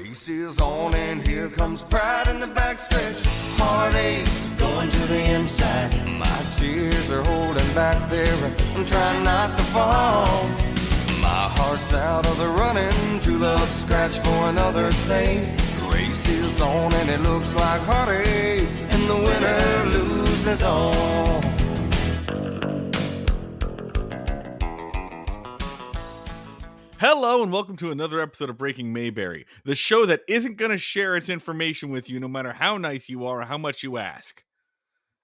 race is on and here comes pride in the backstretch. Heartaches going to the inside. My tears are holding back there. I'm trying not to fall. My heart's out of the running. True love scratch for another's sake. The race is on and it looks like heartaches, and the winner loses all. Hello and welcome to another episode of Breaking Mayberry, the show that isn't going to share its information with you no matter how nice you are or how much you ask.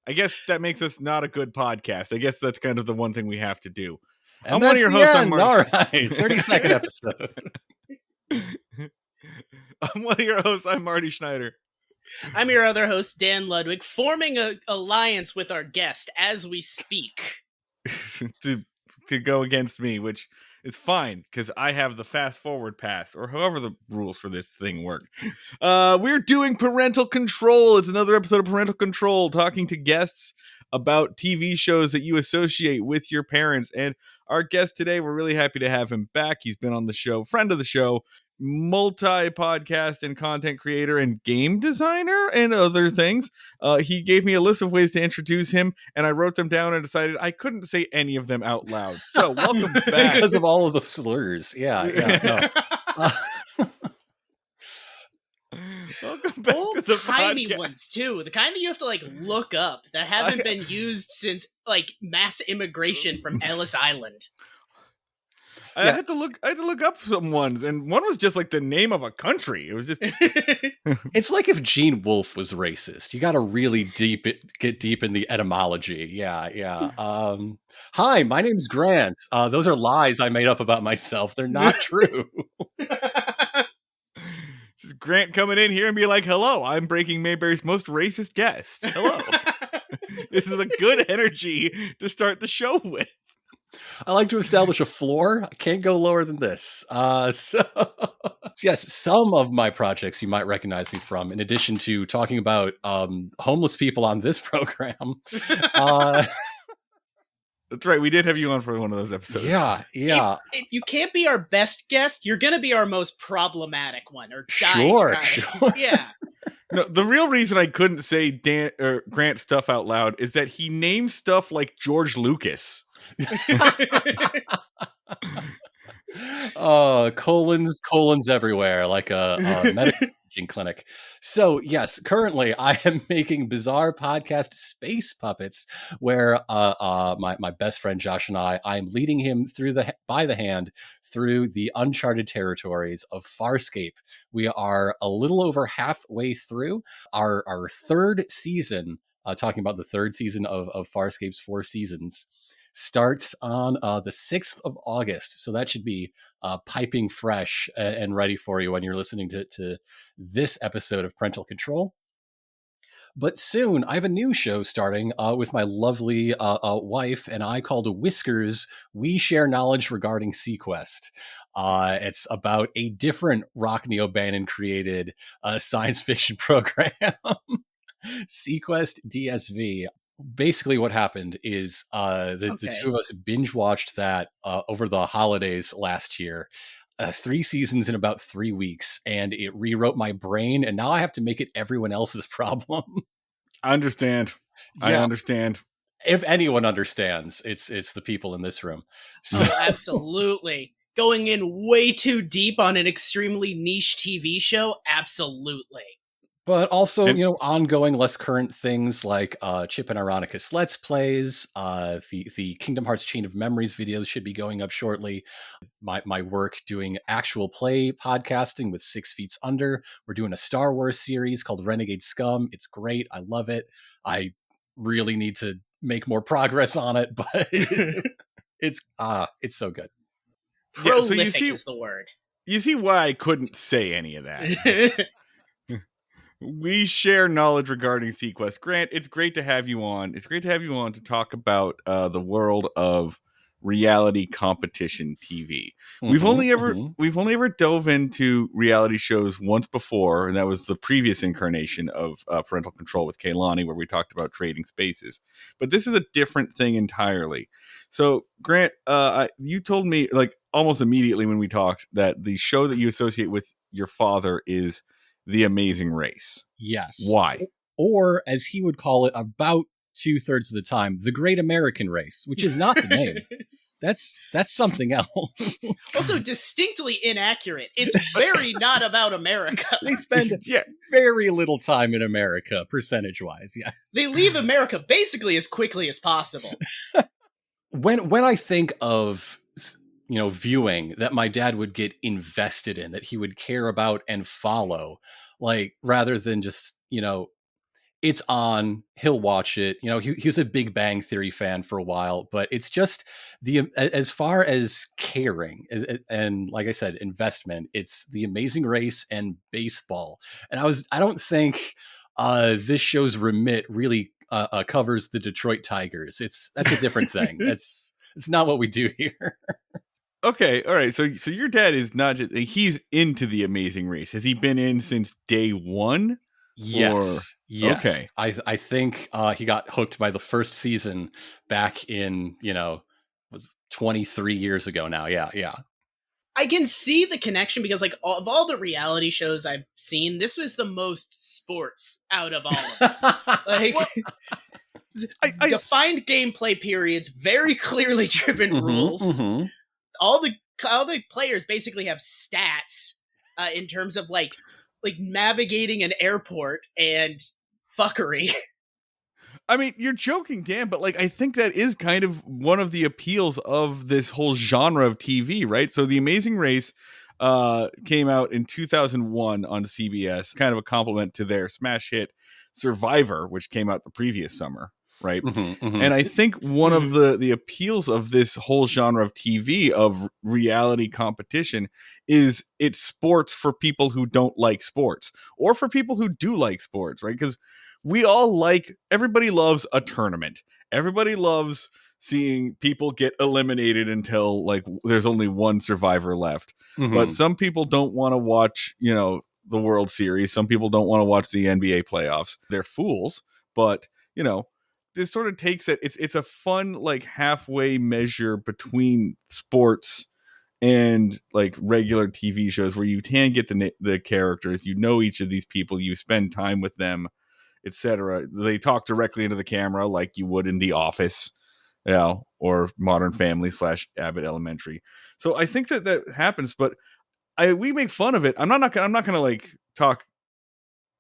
I guess that makes us not a good podcast. I guess that's kind of the one thing we have to do. And I'm that's one of your the hosts. end. All right, 32nd episode. I'm one of your hosts. I'm Marty Schneider. I'm your other host, Dan Ludwig, forming an alliance with our guest as we speak. to go against me, which is fine because I have the fast forward pass, or however the rules for this thing work. We're doing Parental Control. It's another episode of Parental Control, talking to guests about TV shows that you associate with your parents. And our guest today, we're really happy to have him back. He's been on the show, friend of the show, multi-podcast and content creator and game designer and other things. He gave me a list of ways to introduce him, and I wrote them down and decided I couldn't say any of them out loud. So welcome back. Because of all of the slurs. Yeah. No. Welcome back to the Old-timey podcast. ones, too. The kind that you have to, look up that haven't been used since, mass immigration from Ellis Island. I had to look up some ones, and one was just like the name of a country. It was just It's like if Gene Wolfe was racist. You got to really get deep in the etymology. Yeah. Hi, my name's Grant. Those are lies I made up about myself. They're not true. This is Grant coming in here and be like, hello, I'm Breaking Mayberry's most racist guest. Hello. This is a good energy to start the show with. I like to establish a floor. I can't go lower than this. So yes, some of my projects you might recognize me from, in addition to talking about homeless people on this program. That's right. We did have you on for one of those episodes. Yeah. If you can't be our best guest, you're going to be our most problematic one. Or Sure. Yeah. No, the real reason I couldn't say Dan or Grant stuff out loud is that he names stuff like George Lucas. Colons everywhere, like a medical clinic. So yes, currently I am making bizarre podcast Space Puppets, where my best friend Josh and I'm leading him by the hand through the uncharted territories of Farscape. We are a little over halfway through our third season, talking about the third season of Farscape's 4 seasons. Starts on the 6th of August. So that should be piping fresh and ready for you when you're listening to this episode of Parental Control. But soon, I have a new show starting with my lovely wife and I called Whiskers. We share knowledge regarding Sequest. It's about a different Rockney O'Bannon created science fiction program. Sequest DSV. Basically what happened is the two of us binge watched that over the holidays last year, 3 seasons in about 3 weeks, and it rewrote my brain, and now I have to make it everyone else's problem. I understand. Yeah. I understand. If anyone understands, it's the people in this room. So Absolutely. Going in way too deep on an extremely niche TV show? Absolutely. But also, ongoing, less current things like Chip and Ironicus Let's Plays. The Kingdom Hearts Chain of Memories videos should be going up shortly. My work doing actual play podcasting with 6 Feats Under. We're doing a Star Wars series called Renegade Scum. It's great. I love it. I really need to make more progress on it, but it's so good. Prolific is the word. You see why I couldn't say any of that. We share knowledge regarding Sequest. Grant, it's great to have you on. It's great to have you on to talk about the world of reality competition TV. We've only ever dove into reality shows once before, and that was the previous incarnation of Parental Control with Kaylani, where we talked about trading spaces. But this is a different thing entirely. So, Grant, you told me like almost immediately when we talked that the show that you associate with your father is The Amazing Race. Yes. Why? Or, as he would call it about 2/3 of the time, The Great American Race, which is not the name. That's something else. Also distinctly inaccurate. It's very not about America. They spend very little time in America, percentage-wise, yes. They leave America basically as quickly as possible. When I think of, viewing that my dad would get invested in, that he would care about and follow, like, rather than just, it's on, he'll watch it. He was a Big Bang Theory fan for a while, but it's just as far as caring and like I said, investment, it's The Amazing Race and baseball. And I don't think this show's remit really covers the Detroit Tigers. That's a different thing. It's not what we do here. Okay, all right. So your dad is not just, he's into The Amazing Race. Has he been in since day one? Yes. Yes. Okay. I think he got hooked by the first season back in, was 23 years ago now. Yeah. I can see the connection because, like, of all the reality shows I've seen, this was the most sports out of all of them. Like, defined gameplay periods, very clearly driven rules. All the players basically have stats in terms of like navigating an airport and fuckery. I mean, you're joking, Dan, but like I think that is kind of one of the appeals of this whole genre of TV, right? So The Amazing Race came out in 2001 on CBS, kind of a compliment to their smash hit Survivor, which came out the previous summer, right? And I think one of the appeals of this whole genre of TV, of reality competition, is it's sports for people who don't like sports, or for people who do like sports, right? Because everybody loves a tournament. Everybody loves seeing people get eliminated until like there's only one survivor left. But some people don't want to watch, the World Series. Some people don't want to watch the NBA playoffs. They're fools, but this sort of takes it. It's a fun like halfway measure between sports and like regular TV shows where you can get the characters. Each of these people. You spend time with them, etc. They talk directly into the camera like you would in The Office, or Modern Family / Abbott Elementary. So I think that happens, but we make fun of it. I'm not gonna like talk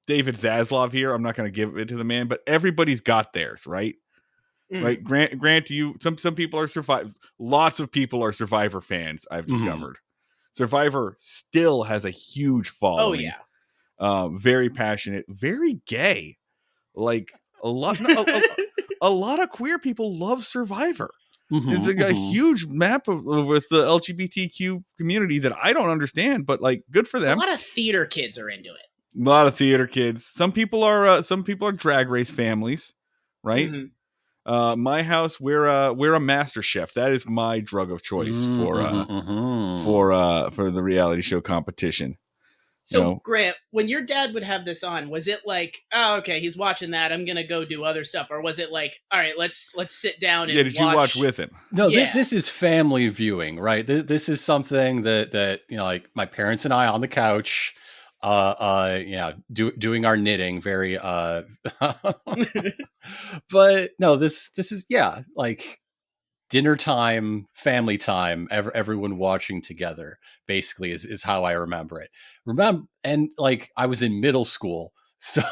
David Zaslav here. I'm not going to give it to the man, but everybody's got theirs, right? Right. Grant, some people are lots of people are Survivor fans, I've discovered. Survivor still has a huge following. Oh yeah. Very passionate, very gay. Like a lot of queer people love Survivor. It's a huge map with the LGBTQ community that I don't understand, but like good for them. A lot of theater kids are into it. A lot of theater kids. Some people are drag race families, right? My house, we're a master chef. That is my drug of choice for the reality show competition. So Grant, when your dad would have this on, was it like, oh, okay, he's watching that, I'm gonna go do other stuff, or was it like, all right, let's sit down and did you watch with him? No, this is family viewing, right? This is something that like my parents and I on the couch, doing our knitting, very but no, this is like dinner time, family time, everyone watching together basically is how I remember it. And like I was in middle school, so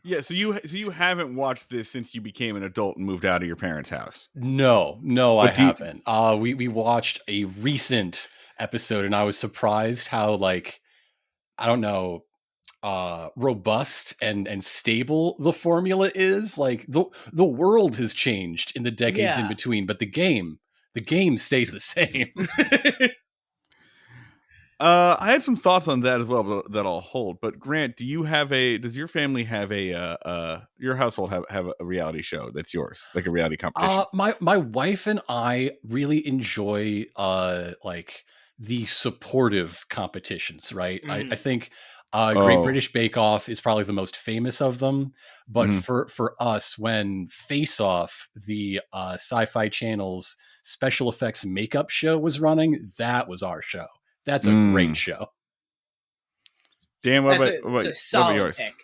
yeah. So you haven't watched this since you became an adult and moved out of your parents' house? No, I haven't. We watched a recent episode, and I was surprised how like I don't know, robust and stable the formula is. Like the world has changed in the decades in between, but the game stays the same. I had some thoughts on that as well, but that I'll hold. But Grant, does your family have your household have a reality show that's yours, like a reality competition? My wife and I really enjoy like the supportive competitions, right? I think Great British Bake Off is probably the most famous of them. But for us, when Face Off, the Sci-Fi Channel's special effects makeup show was running, that was our show. That's a great show. Dan, It's a solid yours? pick.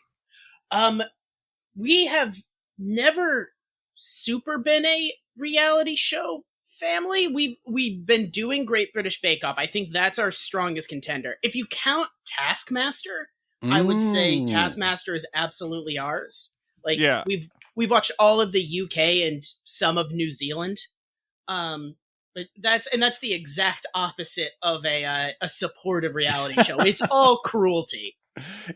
We have never super been a reality show family. We've been doing Great British Bake Off. I think that's our strongest contender. If you count Taskmaster, I would say Taskmaster is absolutely ours. Like, yeah. we've watched all of the UK and some of New Zealand. But that's the exact opposite of a supportive reality show. It's all cruelty.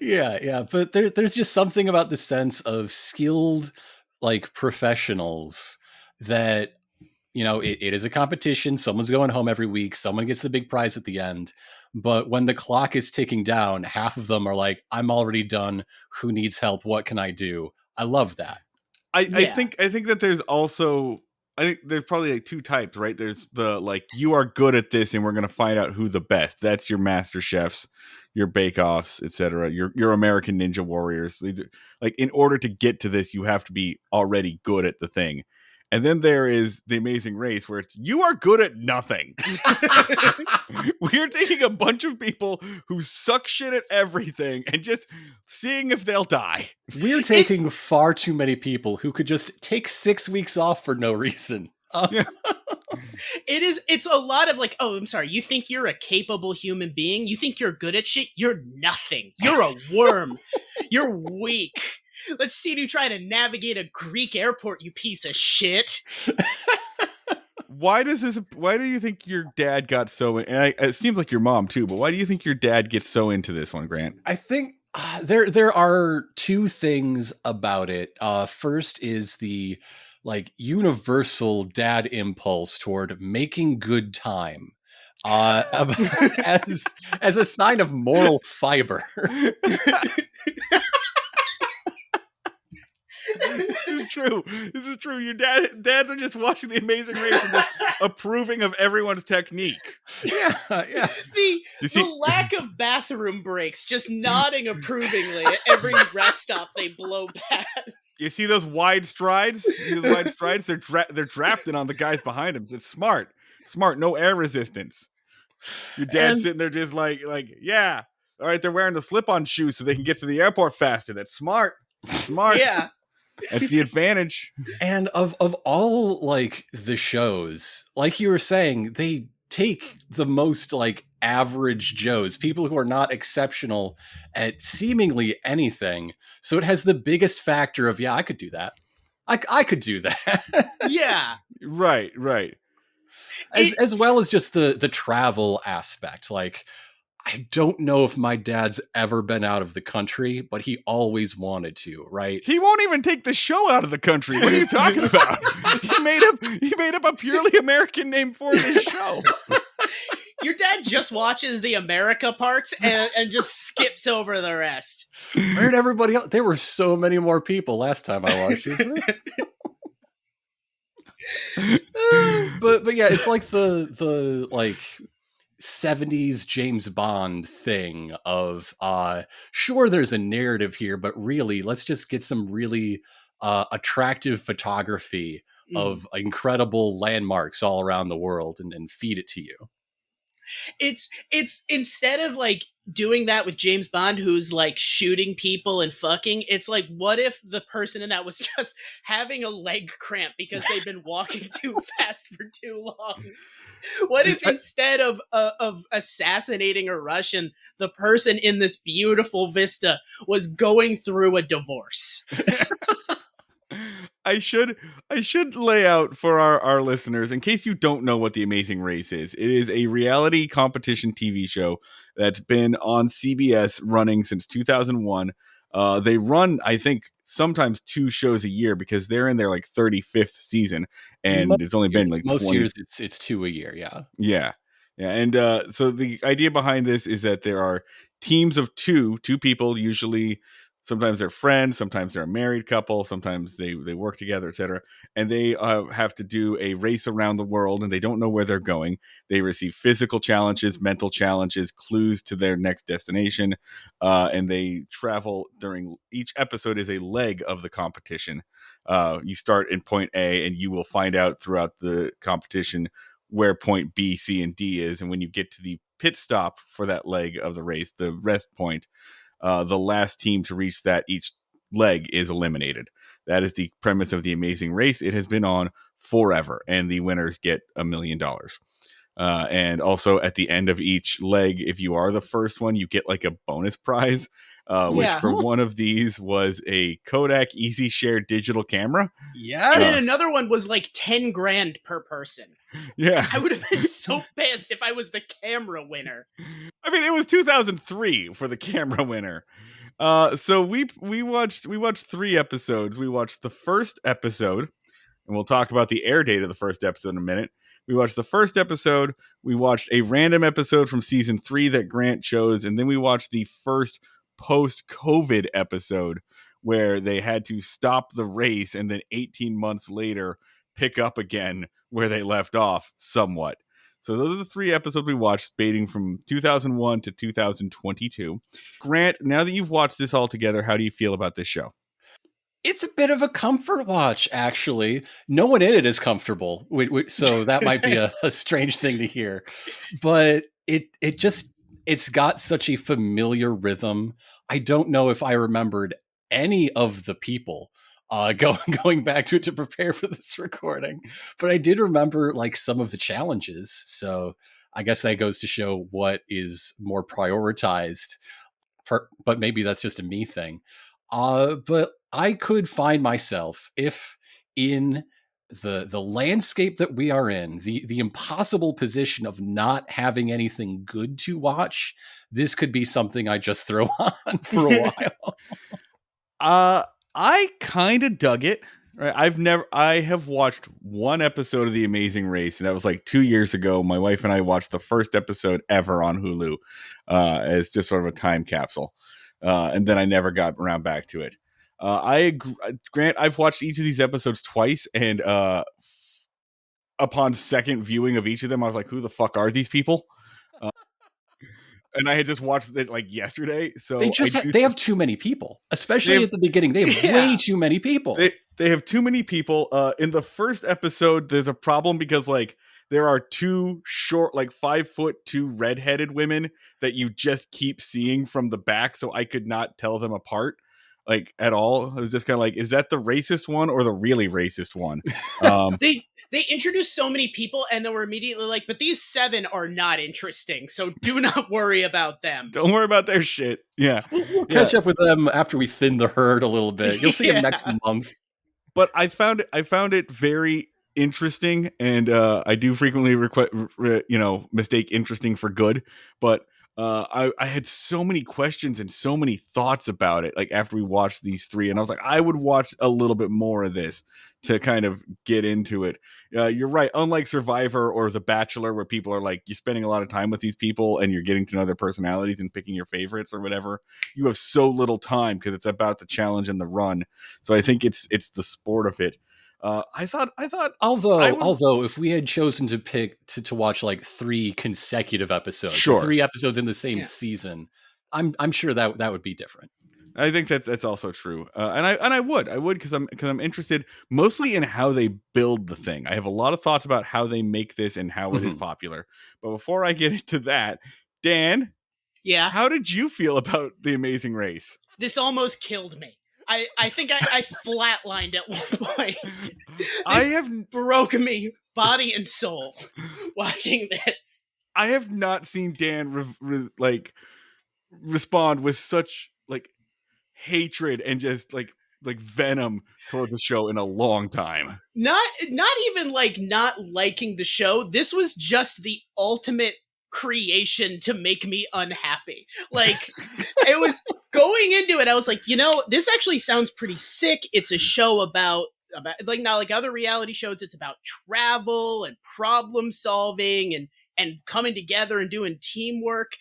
Yeah. But there's just something about the sense of skilled, like, professionals that, you know, it is a competition. Someone's going home every week. Someone gets the big prize at the end. But when the clock is ticking down, half of them are like, I'm already done. Who needs help? What can I do? I love that. I think that there's also, I think there's probably like two types, right? There's the, like, you are good at this and we're going to find out who the best. That's your Master Chefs, your Bake Offs, etc. Your American Ninja Warriors. These are, like, in order to get to this, you have to be already good at the thing. And then there is The Amazing Race, where it's, you are good at nothing. We're taking a bunch of people who suck shit at everything and just seeing if they'll die. We're taking far too many people who could just take 6 weeks off for no reason. Yeah. It's a lot of like, oh, I'm sorry, you think you're a capable human being? You think you're good at shit? You're nothing. You're a worm. You're weak. Let's see you try to navigate a Greek airport, you piece of shit. Why do you think your dad got so in, and it seems like your mom too, but why do you think your dad gets so into this one, Grant? I think there are two things about it. First is the, like, universal dad impulse toward making good time. As a sign of moral fiber. This is true. Your dads are just watching The Amazing Race and just approving of everyone's technique. Yeah. The lack of bathroom breaks, just nodding approvingly at every rest stop they blow past. You see those wide strides? They're drafting on the guys behind them. So it's smart. No air resistance. Your dad's sitting there just like, yeah. All right, they're wearing the slip-on shoes so they can get to the airport faster. That's smart. Yeah. That's the advantage. And of all, like, the shows, like you were saying, they take the most, like, average Joes, people who are not exceptional at seemingly anything. So it has the biggest factor of, yeah, I could do that. I could do that. Yeah. Right. As well as just the travel aspect. Like, I don't know if my dad's ever been out of the country, but he always wanted to, right? He won't even take the show out of the country. What are you talking about? He made up a purely American name for this show. Your dad just watches the America parts and just skips over the rest. Where'd everybody else? There were so many more people last time I watched this. but yeah, it's like the like 70s James Bond thing of sure, there's a narrative here, but really let's just get some really attractive photography of incredible landmarks all around the world and feed it to you. It's instead of like doing that with James Bond, who's like shooting people and fucking, it's like, what if the person in that was just having a leg cramp because they've been walking too fast for too long? What if instead of assassinating a Russian, the person in this beautiful vista was going through a divorce? I should lay out for our listeners, in case you don't know what The Amazing Race is. It is a reality competition TV show that's been on CBS running since 2001. They run, I think, sometimes 2 shows a year because they're in their like 35th season, and it's only been like most 20. years it's 2 a year. Yeah. Yeah, and so the idea behind this is that there are teams of two people, usually sometimes they're friends, sometimes they're a married couple, sometimes they work together, etc. And they have to do a race around the world, and they don't know where they're going. They receive physical challenges, mental challenges, clues to their next destination, and they travel during each episode is a leg of the competition. You start in point A, and you will find out throughout the competition where point B, C, and D is. And when you get to the pit stop for that leg of the race, the rest point, the last team to reach that each leg is eliminated. That is the premise of The Amazing Race. It has been on forever, and the winners get $1 million. And also at the end of each leg, if you are the first one, you get like a bonus prize, which Yeah. for one of these was a Kodak Easy Share digital camera. Yes. And then another one was like 10 grand per person. Yeah. I would have been so pissed if I was the camera winner. I mean, it was 2003 for the camera winner. So we watched 3 episodes. We watched the first episode, and we'll talk about the air date of the first episode in a minute. We watched the first episode. We watched a random episode from season 3 that Grant chose, and then we watched the first post-COVID episode where they had to stop the race and then 18 months later pick up again where they left off somewhat. So those are the 3 episodes we watched, spanning from 2001 to 2022. Grant, now that you've watched this all together, how do you feel about this show? It's a bit of a comfort watch, actually. No one in it is comfortable, so that might be a strange thing to hear. But it's got such a familiar rhythm. I don't know if I remembered any of the people going back to it to prepare for this recording, but I did remember like some of the challenges. So I guess that goes to show what is more prioritized. But maybe that's just a me thing. But I could find myself, if in the landscape that we are in, the impossible position of not having anything good to watch, this could be something I just throw on for a while. I kind of dug it. Right? I have watched one episode of The Amazing Race, and that was like 2 years ago. My wife and I watched the first episode ever on Hulu as just sort of a time capsule. And then I never got around back to it. I agree, Grant, I've watched each of these episodes twice, and upon second viewing of each of them, I was like, who the fuck are these people? And I had just watched it like yesterday. So they have too many people, especially at the beginning. They have way too many people. They have too many people. In the first episode, there's a problem because like there are 2 short, like 5'2" redheaded women that you just keep seeing from the back. So I could not tell them apart like at all. I was just kind of like, is that the racist one or the really racist one? They introduced so many people, and then were immediately like, but these 7 are not interesting, so do not worry about them. Don't worry about their shit. Yeah. We'll catch up with them after we thin the herd a little bit. You'll see them next month. But I found it very interesting, and I do frequently mistake interesting for good, but I had so many questions and so many thoughts about it like after we watched these 3, and I was like, I would watch a little bit more of this to kind of get into it. You're right, unlike Survivor or The Bachelor, where people are like, you're spending a lot of time with these people and you're getting to know their personalities and picking your favorites or whatever, you have so little time because it's about the challenge and the run. So I think it's the sport of it. I thought although if we had chosen to pick to watch like 3 consecutive episodes, sure, 3 episodes in the same season, I'm sure that would be different. I think that's also true, and I would because I'm interested mostly in how they build the thing. I have a lot of thoughts about how they make this and how it is popular. But before I get into that, Dan, how did you feel about The Amazing Race? This almost killed me. I think I flatlined at one point. I have broke me body and soul watching this. I have not seen Dan respond with such like hatred and just like venom towards the show in a long time. Not even like not liking the show. This was just the ultimate creation to make me unhappy. Like it was going into it, I was like, this actually sounds pretty sick. It's a show about like not like other reality shows. It's about travel and problem solving and and coming together and doing teamwork.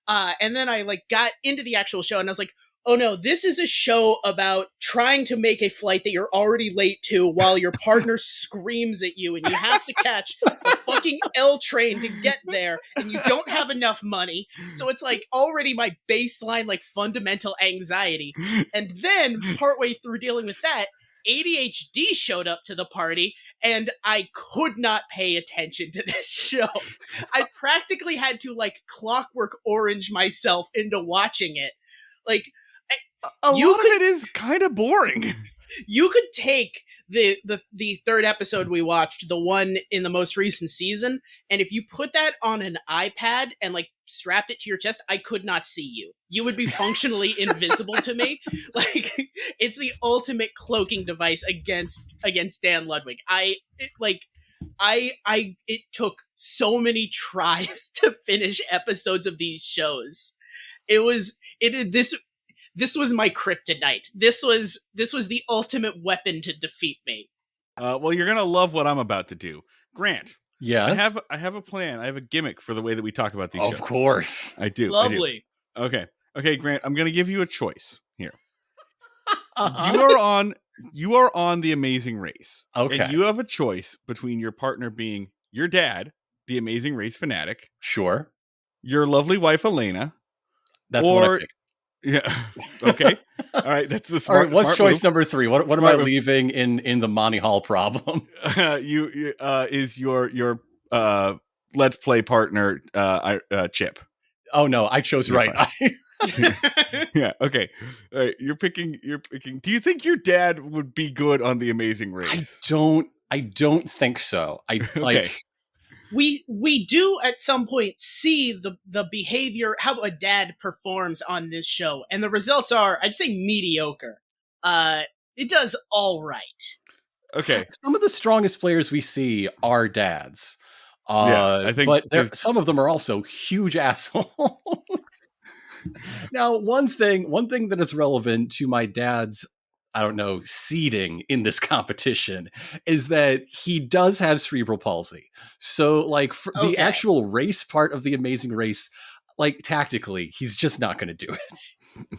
And then I like got into the actual show and I was like, oh no, this is a show about trying to make a flight that you're already late to while your partner screams at you and you have to catch a fucking L train to get there and you don't have enough money. So it's like already my baseline, like fundamental anxiety. And then partway through dealing with that, ADHD showed up to the party and I could not pay attention to this show. I practically had to like Clockwork Orange myself into watching it. Like, a lot of it is kind of boring. You could take the third episode we watched, the one in the most recent season, and if you put that on an iPad and like strapped it to your chest, I could not see you. You would be functionally invisible to me. Like, it's the ultimate cloaking device against Dan Ludwig. It took so many tries to finish episodes of these shows. This was my kryptonite. This was the ultimate weapon to defeat me. Well, you're gonna love what I'm about to do, Grant. Yes. I have a plan. I have a gimmick for the way that we talk about these shows. Of course. I do. Lovely. I do. Okay, Grant. I'm gonna give you a choice here. Uh-huh. You are on The Amazing Race. Okay. And you have a choice between your partner being your dad, the Amazing Race fanatic, Sure. your lovely wife Elena. That's what I picked. Yeah. Okay. All right. That's the All smart. right, what's smart choice move. number 3? What am Smart I move. leaving in the Monty Hall problem? You is your let's play partner Chip. Oh no, I chose You're right. Yeah. Okay. All right. You're picking. Do you think your dad would be good on The Amazing Race? I don't think so. Okay. We do at some point see the behavior, how a dad performs on this show, and the results are, I'd say, mediocre. It does all right. Okay. Some of the strongest players we see are dads. I think, but some of them are also huge assholes. Now, one thing that is relevant to my dad's, I don't know, seeding in this competition is that he does have cerebral palsy. So, like, for the actual race part of The Amazing Race, like, tactically, he's just not going to do it.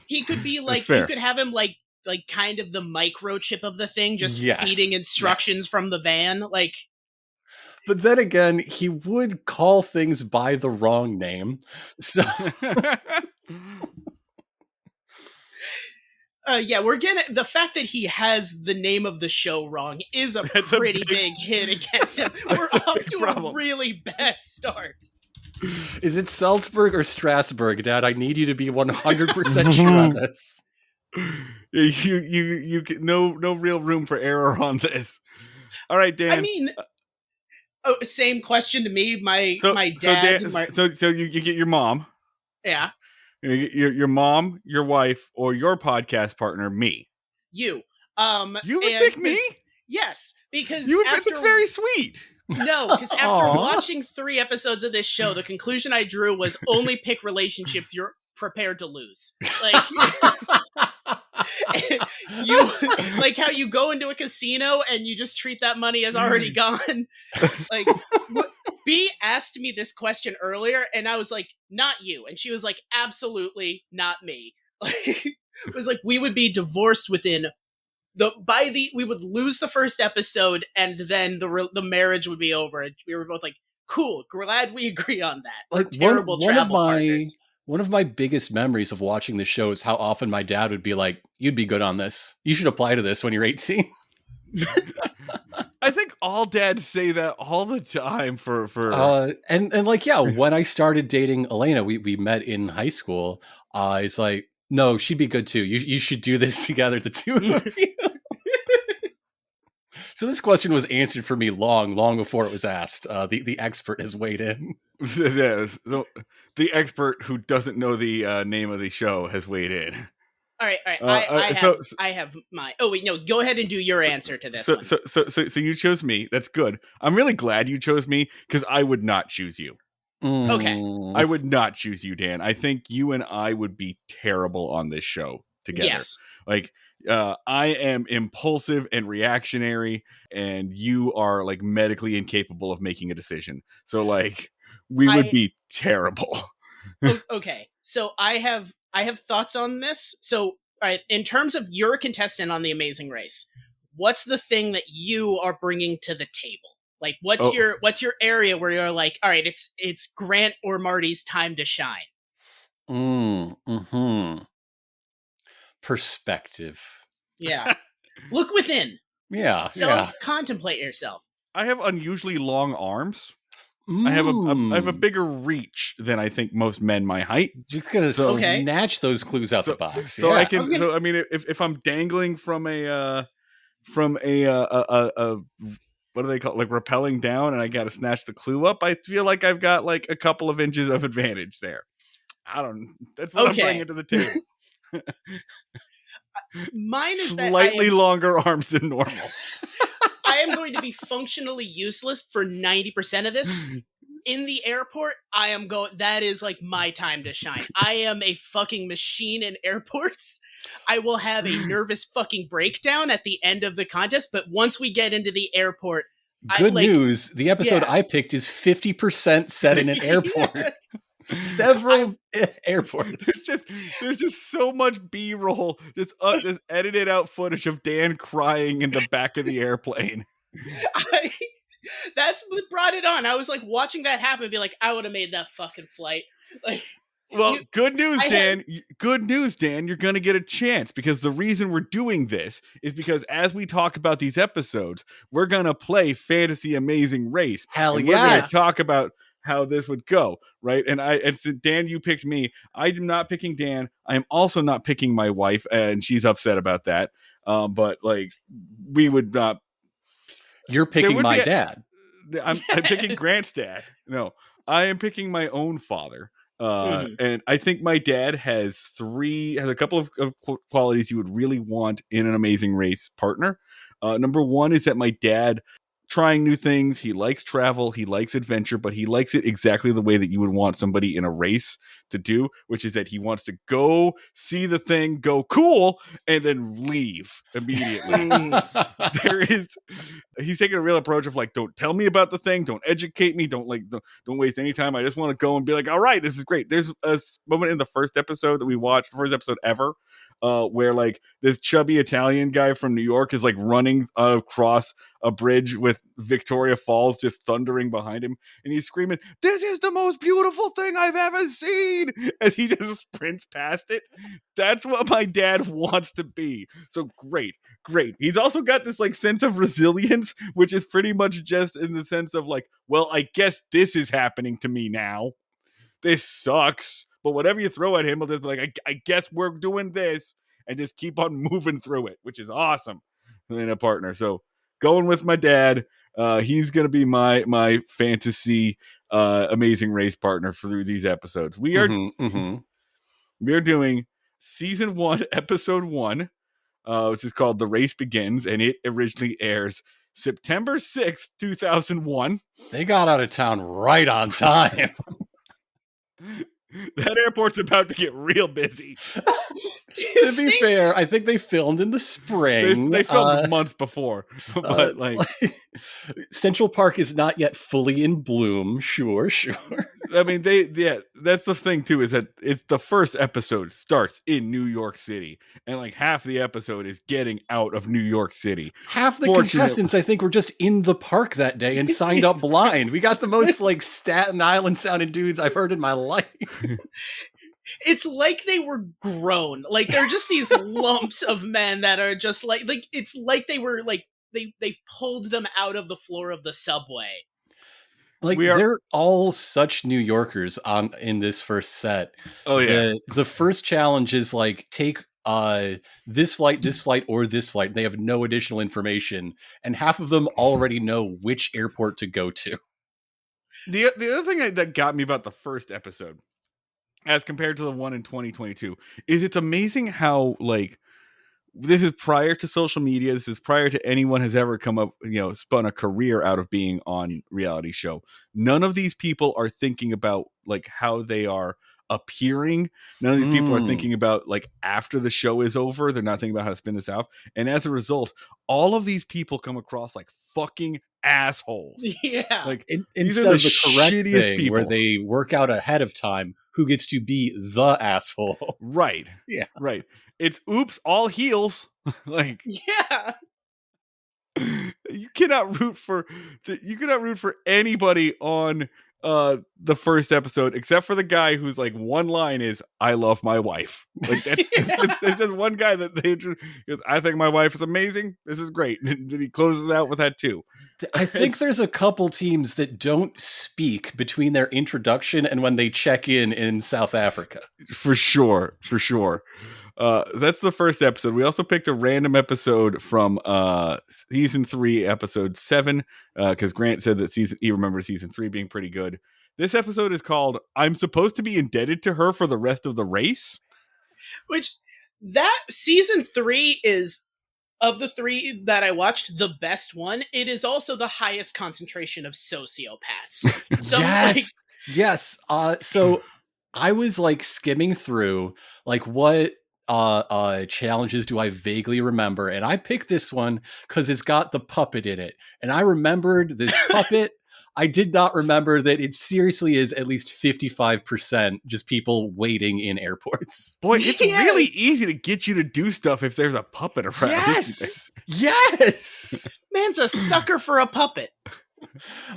He could be like, you could have him like kind of the microchip of the thing, just feeding instructions from the van, like. But then again, he would call things by the wrong name. So we're getting the fact that he has the name of the show wrong is a pretty big hit against him. We're off to a really bad start. Is it Salzburg or Strasbourg, Dad? I need you to be 100% sure on this. You no real room for error on this. All right, Dan. I mean, same question to me. My dad. So you get your mom. Yeah. Your mom, your wife, or your podcast partner, me. You. You would pick me? Yes, because you would. That's very sweet. No, because after watching 3 episodes of this show, the conclusion I drew was only pick relationships you're prepared to lose. Like, you like how you go into a casino and you just treat that money as already gone. Like, B asked me this question earlier, and I was like, "Not you," and she was like, "Absolutely not me." Like, it was like we would be divorced within. We would lose the first episode, and then the marriage would be over. And we were both like, "Cool, glad we agree on that." Like, terrible travel partners. One of my biggest memories of watching the show is how often my dad would be like, "You'd be good on this. You should apply to this when you're 18." I think all dads say that all the time for and like, yeah, when I started dating Elena, we met in high school. He's like, "No, she'd be good too. You should do this together, the two of you." So this question was answered for me long before it was asked. The expert has weighed in. The expert who doesn't know the name of the show has weighed in. All right. I have my. Oh wait, no. Go ahead and do your answer to this one. So you chose me. That's good. I'm really glad you chose me because I would not choose you. Okay. I would not choose you, Dan. I think you and I would be terrible on this show together. Yes. Like, I am impulsive and reactionary, and you are like medically incapable of making a decision. So like, we would be terrible. Okay, so I have thoughts on this. So, all right, in terms of you're a contestant on The Amazing Race, what's the thing that you are bringing to the table? Like, what's your area where you're like, all right, it's Grant or Marty's time to shine? Perspective. Yeah. Look within. Yeah. Contemplate yourself. I have unusually long arms. I have a bigger reach than I think most men my height. You're gonna snatch those clues out the box. So I can. So I mean, if I'm dangling from a what do they call it? Like rappelling down, and I got to snatch the clue up, I feel like I've got like a couple of inches of advantage there. That's what I'm bringing to the table. Mine is slightly longer arms than normal. I am going to be functionally useless for 90% of this. In the airport, that is like my time to shine. I am a fucking machine in airports. I will have a nervous fucking breakdown at the end of the contest, but once we get into the airport, Good news, the episode I picked is 50% set in an airport. Yes. Several airports. There's just so much B-roll, just edited out footage of Dan crying in the back of the airplane. That's what brought it on. I was like watching that happen and be like, I would have made that fucking flight. Like, well, good news, Dan. Good news, Dan. You're going to get a chance, because the reason we're doing this is because as we talk about these episodes, we're going to play Fantasy Amazing Race. Hell yeah. We're going to talk about how this would go, right? And so Dan, you picked me. I am not picking Dan. I am also not picking my wife, and she's upset about that. But like, we would not. You're picking my dad. I'm picking Grant's dad. No, I am picking my own father. And I think my dad has a couple of qualities you would really want in an Amazing Race partner. Number one is that my dad trying new things. He likes travel. He likes adventure, but he likes it exactly the way that you would want somebody in a race to do, which is that he wants to go see the thing, go cool, and then leave immediately. He's taking a real approach of like, don't tell me about the thing. Don't educate me. Don't waste any time. I just want to go and be like, all right, this is great. There's a moment in the first episode that we watched, the first episode ever, where like this chubby Italian guy from New York is like running across a bridge with Victoria Falls just thundering behind him, and he's screaming, "This is the most beautiful thing I've ever seen!" as he just sprints past it. That's what my dad wants to be. So great. He's also got this like sense of resilience, which is pretty much just in the sense of like, well, I guess this is happening to me now. This sucks. But whatever you throw at him, he'll just be like, I guess we're doing this, and just keep on moving through it, which is awesome in a partner. So going with my dad, he's going to be my fantasy Amazing Race partner through these episodes. We are doing season 1, episode 1, which is called The Race Begins, and it originally airs September 6th, 2001. They got out of town right on time. That airport's about to get real busy. To be fair, I think they filmed in the spring. They filmed months before, but like Central Park is not yet fully in bloom. Sure. I mean, that's the thing too, is that it's the first episode starts in New York City, and like half the episode is getting out of New York City. Half the contestants, I think, were just in the park that day and signed up blind. We got the most like Staten Island sounding dudes I've heard in my life. It's like they were grown. Like they're just these lumps of men that are just like it's like they were like they pulled them out of the floor of the subway. Like they're all such New Yorkers in this first set. Oh yeah. The first challenge is like take this flight, or this flight. They have no additional information, and half of them already know which airport to go to. The other thing that got me about the first episode, as compared to the one in 2022, is it's amazing how like this is prior to social media. This is prior to anyone has ever come up, spun a career out of being on reality show. None of these people are thinking about like how they are appearing. None of these people are thinking about like after the show is over. They're not thinking about how to spin this out. And as a result, all of these people come across like fucking assholes. Yeah. Like Instead of the correct shittiest thing people. where they work out ahead of time who gets to be the asshole. Right. Yeah. Right. It's oops, all heels. Like Yeah. you cannot root for anybody on the first episode except for the guy who's like one line is I love my wife. Like that's it's just one guy that they goes, I think my wife is amazing. This is great. And then he closes out with that too. I think there's a couple teams that don't speak between their introduction and when they check in South Africa. For sure. That's the first episode. We also picked a random episode from season 3, episode 7, because Grant said that he remembers season 3 being pretty good. This episode is called "I'm Supposed to Be Indebted to Her for the Rest of the Race," Which that season 3 is, of the 3 that I watched, the best one. It is also the highest concentration of sociopaths. So, yes. So I was like skimming through like what challenges do I vaguely remember, and I picked this one because it's got the puppet in it, and I remembered this puppet. I did not remember that it seriously is at least 55% just people waiting in airports. Boy, it's really easy to get you to do stuff if there's a puppet around. Yes. Man's a sucker for a puppet.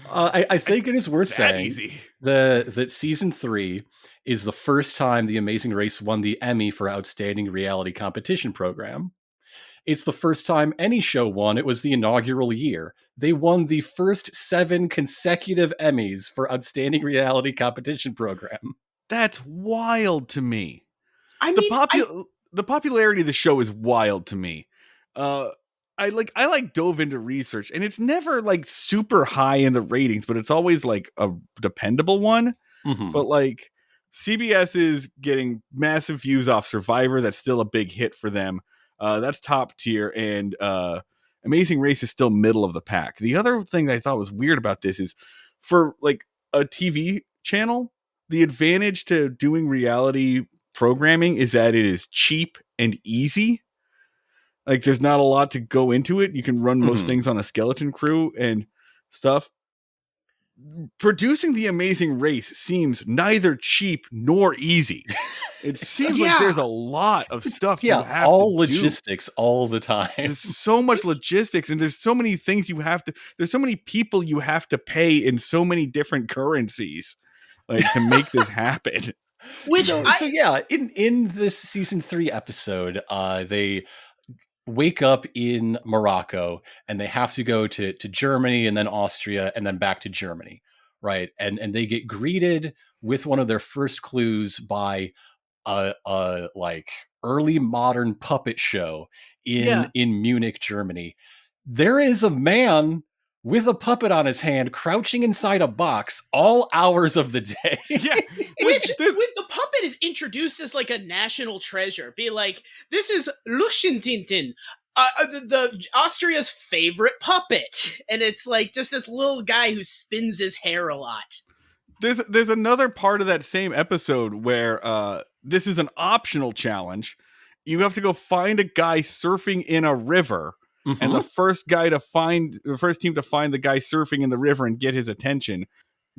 I think it is worth saying easy. that season 3 is the first time The Amazing Race won the Emmy for Outstanding Reality Competition Program. It's the first time any show won. It was the inaugural year. They won the first 7 consecutive Emmys for Outstanding Reality Competition Program. That's wild to me. I mean, the popularity of the show is wild to me. I dove into research, and it's never like super high in the ratings, but it's always like a dependable one. Mm-hmm. But like CBS is getting massive views off Survivor. That's still a big hit for them. That's top tier, and Amazing Race is still middle of the pack. The other thing that I thought was weird about this is for like a TV channel, the advantage to doing reality programming is that it is cheap and easy. Like there's not a lot to go into it. You can run most things on a skeleton crew and stuff. Producing The Amazing Race seems neither cheap nor easy. It seems like there's a lot of stuff. All logistics all the time. There's so much logistics, and there's so many things there's so many people you have to pay in so many different currencies, like to make this happen. In this season 3 episode, they wake up in Morocco and they have to go to Germany and then Austria and then back to Germany, right? And they get greeted with one of their first clues by a like early modern puppet show in Munich, Germany. There is a man with a puppet on his hand crouching inside a box all hours of the day. Yeah. Which with the puppet is introduced as like a national treasure. Be like, this is Luschentintin, the Austria's favorite puppet. And it's like just this little guy who spins his hair a lot. There's another part of that same episode where this is an optional challenge. You have to go find a guy surfing in a river. Mm-hmm. And the first team to find the guy surfing in the river and get his attention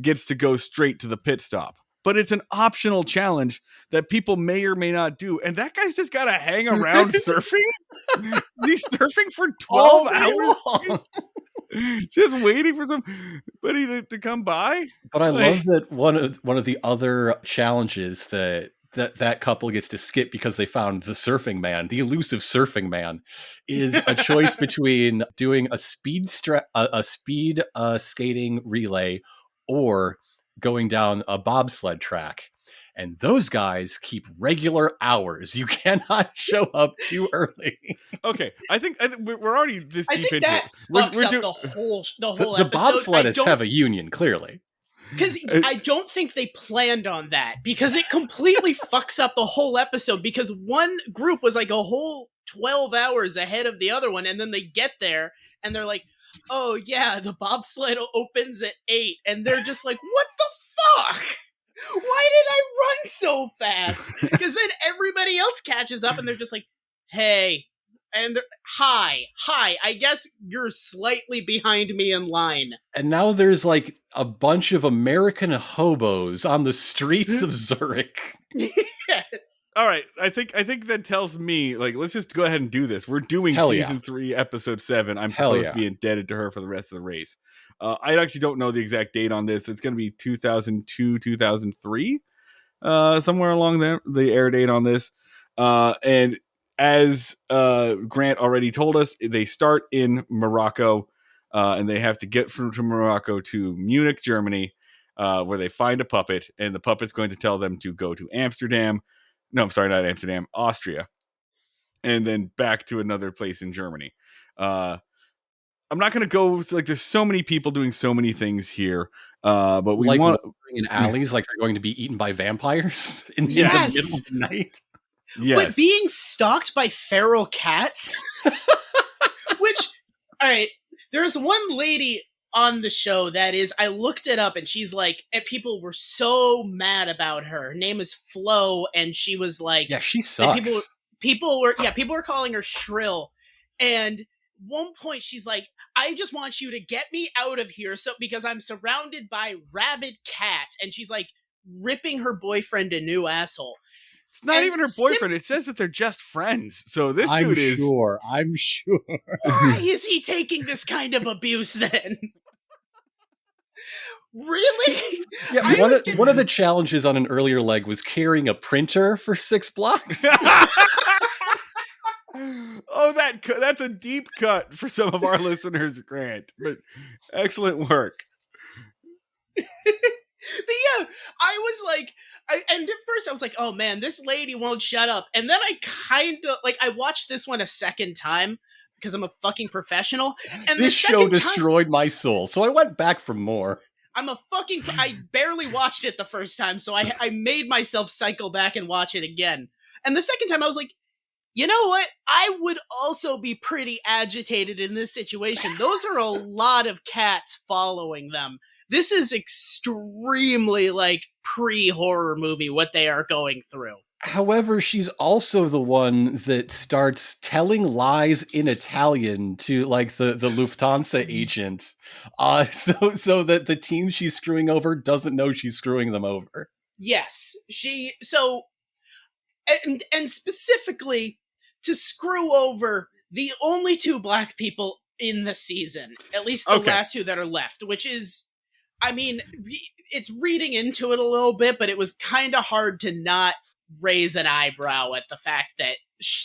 gets to go straight to the pit stop. But it's an optional challenge that people may or may not do. And that guy's just got to hang around surfing. He's surfing for 12 hours. Just waiting for somebody to come by. But I love that one of the other challenges that couple gets to skip because they found the surfing man, the elusive surfing man, is a choice between doing a speed skating relay or going down a bobsled track. And those guys keep regular hours. You cannot show up too early. Okay, I think we're already this deep into that it. Fucks up the whole episode. The bobsledists have a union, clearly. Because I don't think they planned on that, because it completely fucks up the whole episode, because one group was like a whole 12 hours ahead of the other one, and then they get there and they're like, oh yeah, the bobsled opens at 8, and they're just like, what the fuck? Why did I run so fast? Because then everybody else catches up and they're just like, hey, and hi, I guess you're slightly behind me in line. And now there's like a bunch of American hobos on the streets of Zurich. Yes. All right, I think that tells me, like, let's just go ahead and do this. We're doing Hell yeah. season 3, episode 7. I'm Hell supposed yeah. to be indebted to her for the rest of the race. I actually don't know the exact date on this. It's going to be 2002, 2003, somewhere along there, the air date on this. And as Grant already told us, they start in Morocco, and they have to get from Morocco to Munich, Germany, where they find a puppet, and the puppet's going to tell them to go to Amsterdam. No, I'm sorry, not Amsterdam, Austria. And then back to another place in Germany. I'm not going to go with, like, there's so many people doing so many things here. But we like want in alleys, like they're going to be eaten by vampires in Yes. the middle of the night. yes. But being stalked by feral cats, which, all right, there's one lady on the show that is, I looked it up and she's like, and people were so mad about her. Her name is Flo, and she was like, Yeah, she sucks. people were calling her shrill. And one point she's like, I just want you to get me out of here, so because I'm surrounded by rabid cats. And she's like ripping her boyfriend a new asshole. It's not and even her boyfriend. It says that they're just friends. So this dude is. I'm sure. Why is he taking this kind of abuse then? Really? Yeah, I was getting- one of the challenges on an earlier leg was carrying a printer for 6 blocks. Oh, that's a deep cut for some of our listeners, Grant. But excellent work. But yeah, I was like, and at first I was like, oh man, this lady won't shut up. And then I kind of, like, I watched this one a second time because I'm a fucking professional. And This the show second time, destroyed my soul, so I went back for more. I barely watched it the first time, so I made myself cycle back and watch it again. And the second time I was like, you know what? I would also be pretty agitated in this situation. Those are a lot of cats following them. This is extremely, like, pre-horror movie, what they are going through. However, she's also the one that starts telling lies in Italian to, like, the Lufthansa agent, so that the team she's screwing over doesn't know she's screwing them over. Yes, and specifically to screw over the only 2 black people in the season, at least the last 2 that are left, which is, I mean, it's reading into it a little bit, but it was kind of hard to not raise an eyebrow at the fact that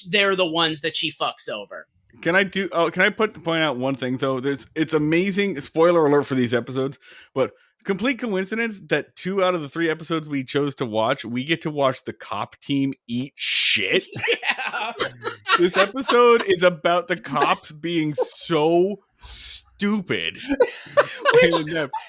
they're the ones that she fucks over. Can I point out one thing though? It's amazing. Spoiler alert for these episodes, but complete coincidence that 2 out of the 3 episodes we chose to watch, we get to watch the cop team eat shit. Yeah. This episode is about the cops being so stupid.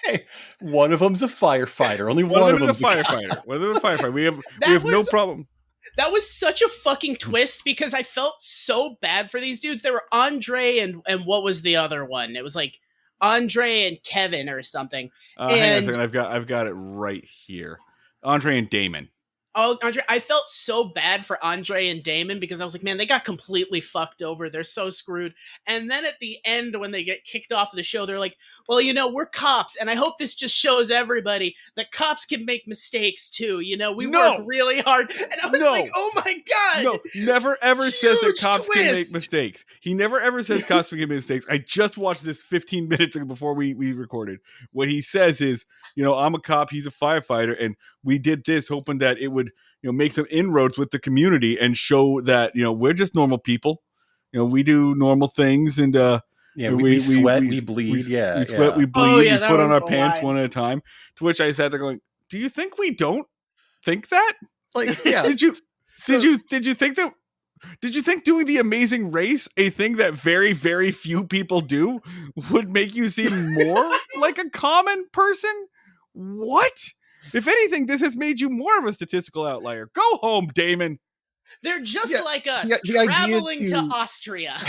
Hey, one of them's a firefighter. Only one of them's a firefighter. One of them's a firefighter. We have no problem. That was such a fucking twist because I felt so bad for these dudes. There were Andre and what was the other one? It was like Andre and Kevin or something. Hang on a second. I've got it right here. Andre and Damon. Oh, Andre, I felt so bad for Andre and Damon because I was like, man, they got completely fucked over. They're so screwed. And then at the end, when they get kicked off of the show, they're like, well, you know, we're cops. And I hope this just shows everybody that cops can make mistakes too. You know, we work really hard. And I was like, oh my God. No, never ever says that cops twist. can make mistakes. He never ever says cops can make mistakes. I just watched this 15 minutes ago before we recorded. What he says is, you know, I'm a cop, he's a firefighter, and we did this hoping that it would, you know, make some inroads with the community and show that, you know, we're just normal people. You know, we do normal things, and we sweat, we bleed, we sweat, we bleed, Oh, yeah, we that put on was our the pants line. one at a time. To which I sat there going, do you think we don't think that? Like, yeah. Did you think that? Did you think doing the Amazing Race, a thing that very, very few people do, would make you seem more like a common person? What? If anything, this has made you more of a statistical outlier. Go home, Damon. They're just like us, the idea traveling to to- Austria.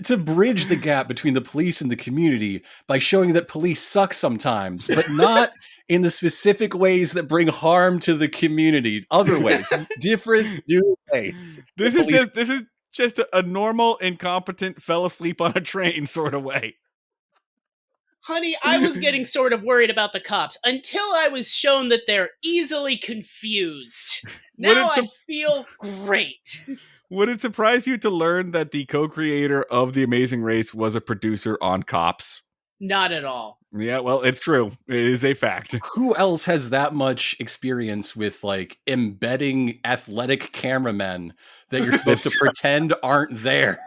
to bridge the gap between the police and the community by showing that police suck sometimes, but not in the specific ways that bring harm to the community. Other ways, different new ways. This is just a normal, incompetent, fell asleep on a train sort of way. Honey, I was getting sort of worried about the cops until I was shown that they're easily confused. Now I feel great. Would it surprise you to learn that the co-creator of The Amazing Race was a producer on Cops? Not at all. Yeah, well, it's true. It is a fact. Who else has that much experience with like embedding athletic cameramen that you're supposed to pretend aren't there?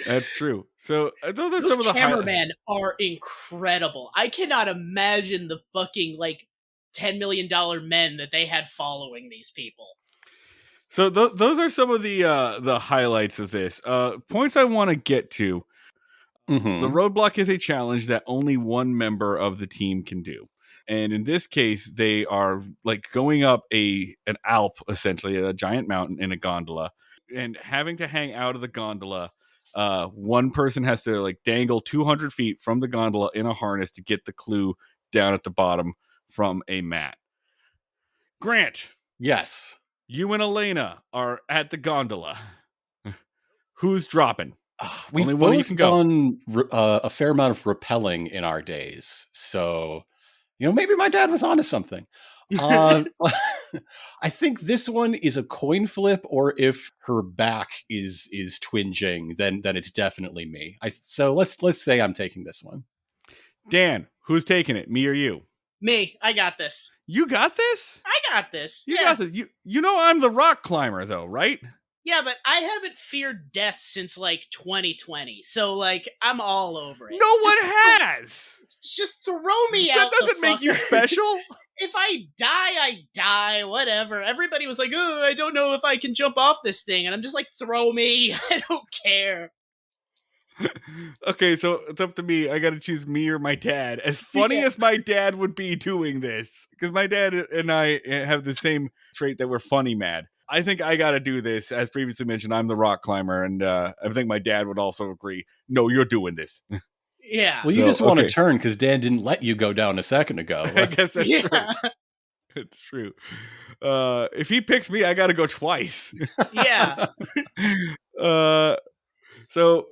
That's true. So those are Those some of the cameramen are incredible. I cannot imagine the fucking like $10 million men that they had following these people. So those are some of the highlights of this. Points I want to get to. Mm-hmm. The roadblock is a challenge that only one member of the team can do. And in this case, they are like going up an Alp, essentially, a giant mountain in a gondola, and having to hang out of the gondola. One person has to like dangle 200 feet from the gondola in a harness to get the clue down at the bottom from a mat. Grant. Yes. You and Elena are at the gondola. Who's dropping? We've Only one you both can go. done a fair amount of rappelling in our days. So, maybe my dad was onto something. I think this one is a coin flip, or if her back is twinging, then it's definitely me. So let's say I'm taking this one. Dan, who's taking it? Me or you? Me, I got this. You got this? I got this. You got this. You know I'm the rock climber though, right? Yeah, but I haven't feared death since like 2020. So like I'm all over it. No one has. Just throw me That out. doesn't make you special. If I die, whatever. Everybody was like, oh, I don't know if I can jump off this thing. And I'm just like, throw me. I don't care. Okay, so it's up to me. I got to choose me or my dad. As funny as my dad would be doing this, because my dad and I have the same trait that we're funny mad. I think I got to do this. As previously mentioned, I'm the rock climber, and I think my dad would also agree. No, you're doing this. Yeah. Well, you just want to turn because Dan didn't let you go down a second ago. I guess that's true. It's true. If he picks me, I got to go twice. Yeah. So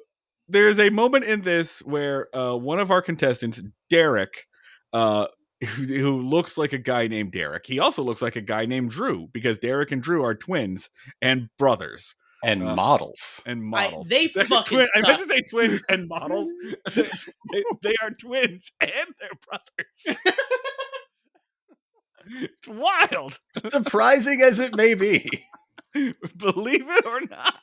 there's a moment in this where one of our contestants, Derek, who looks like a guy named Derek. He also looks like a guy named Drew, because Derek and Drew are twins and brothers. And models. And models. They fucking suck. I meant to say twins and models. they are twins and they're brothers. It's wild. Surprising as it may be. Believe it or not.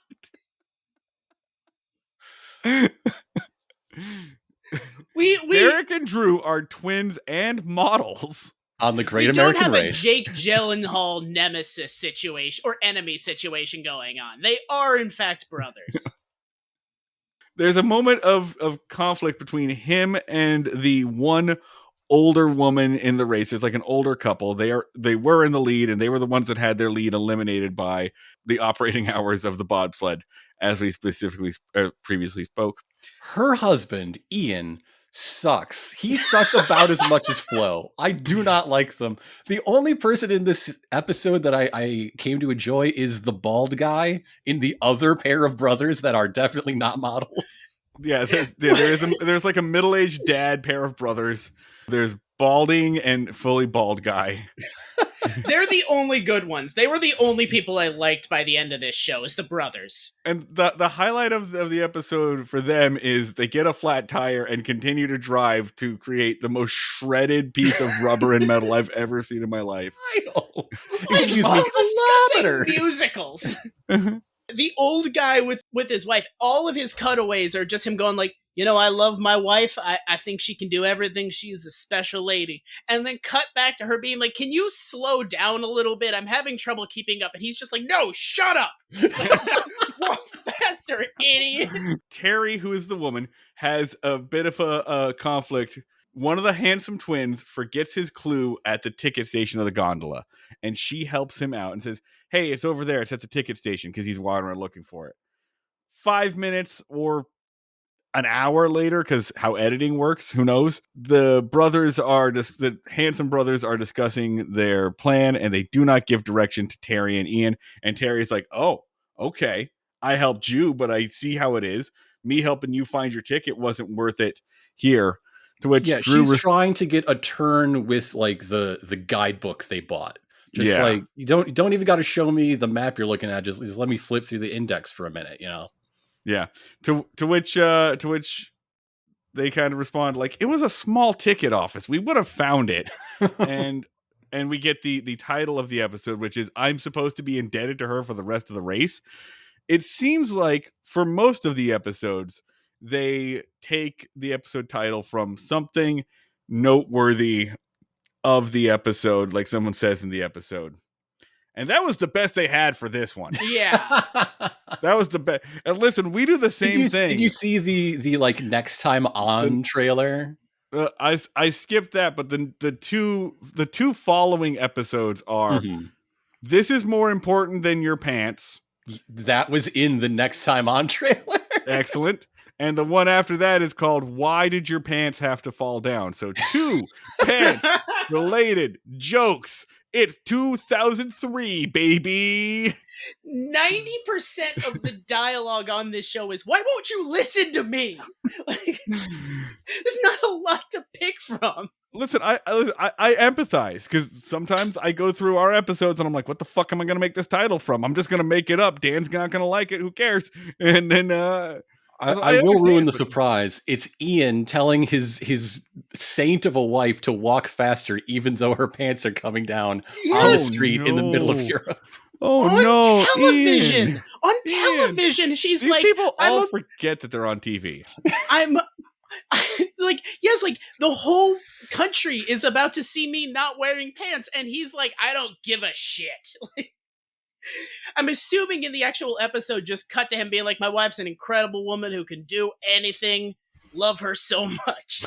Derek and Drew are twins and models on the Great we American don't have Race. A Jake Gyllenhaal nemesis situation or enemy situation going on. They are in fact brothers. There's a moment of conflict between him and the one older woman in the race. It's like an older couple. They were in the lead, and they were the ones that had their lead eliminated by the operating hours of the bobsled, as we specifically previously spoke. Her husband, Ian, sucks. He sucks about as much as Flo. I do not like them. The only person in this episode that I came to enjoy is the bald guy in the other pair of brothers that are definitely not models. Yeah, there's like a middle-aged dad pair of brothers. There's balding and fully bald guy. They're the only good ones. They were the only people I liked by the end of this show, is the brothers. And the highlight of the episode for them is they get a flat tire and continue to drive to create the most shredded piece of rubber and metal I've ever seen in my life. I know. Excuse me. Discussing musicals. The old guy with his wife, all of his cutaways are just him going like, I love my wife. I think she can do everything. She's a special lady. And then cut back to her being like, can you slow down a little bit? I'm having trouble keeping up. And he's just like, no, shut up. Walk faster, idiot. Terry, who is the woman, has a bit of a conflict. One of the handsome twins forgets his clue at the ticket station of the gondola. And she helps him out and says, hey, it's over there. It's at the ticket station, because he's wandering around looking for it. 5 minutes or an hour later, because how editing works, who knows? The handsome brothers are discussing their plan, and they do not give direction to Terry and Ian. And Terry's like, "Oh, okay, I helped you, but I see how it is. Me helping you find your ticket wasn't worth it here." To which Drew she's trying to get a turn with like the guidebook they bought. Just like you don't even got to show me the map you're looking at. Just let me flip through the index for a minute, you know. Yeah. To which they kind of respond like, "It was a small ticket office. We would have found it." and we get the title of the episode, which is "I'm supposed to be indebted to her for the rest of the race." It seems like for most of the episodes, they take the episode title from something noteworthy of the episode, like someone says in the episode. And that was the best they had for this one. Yeah. That was the best. And listen, we do the same thing. Did you see the like next time on trailer? I skipped that, but the two following episodes are "This is more important than your pants." That was in the next time on trailer. Excellent. And the one after that is called "Why Did Your Pants Have to Fall Down?" So 2 pants related jokes. It's 2003, baby. 90% of the dialogue on this show is, "Why won't you listen to me?" Like, there's not a lot to pick from. Listen, I empathize, because sometimes I go through our episodes and I'm like, what the fuck am I going to make this title from? I'm just going to make it up. Dan's not going to like it. Who cares? And then I will ruin the surprise. It's Ian telling his saint of a wife to walk faster, even though her pants are coming down on the street in the middle of Europe. On television. Ian. On television, she's These like, people all forget that they're on TV. Like, yes, like the whole country is about to see me not wearing pants, and he's like, "I don't give a shit." Like, I'm assuming in the actual episode just cut to him being like, "My wife's an incredible woman who can do anything. Love her so much."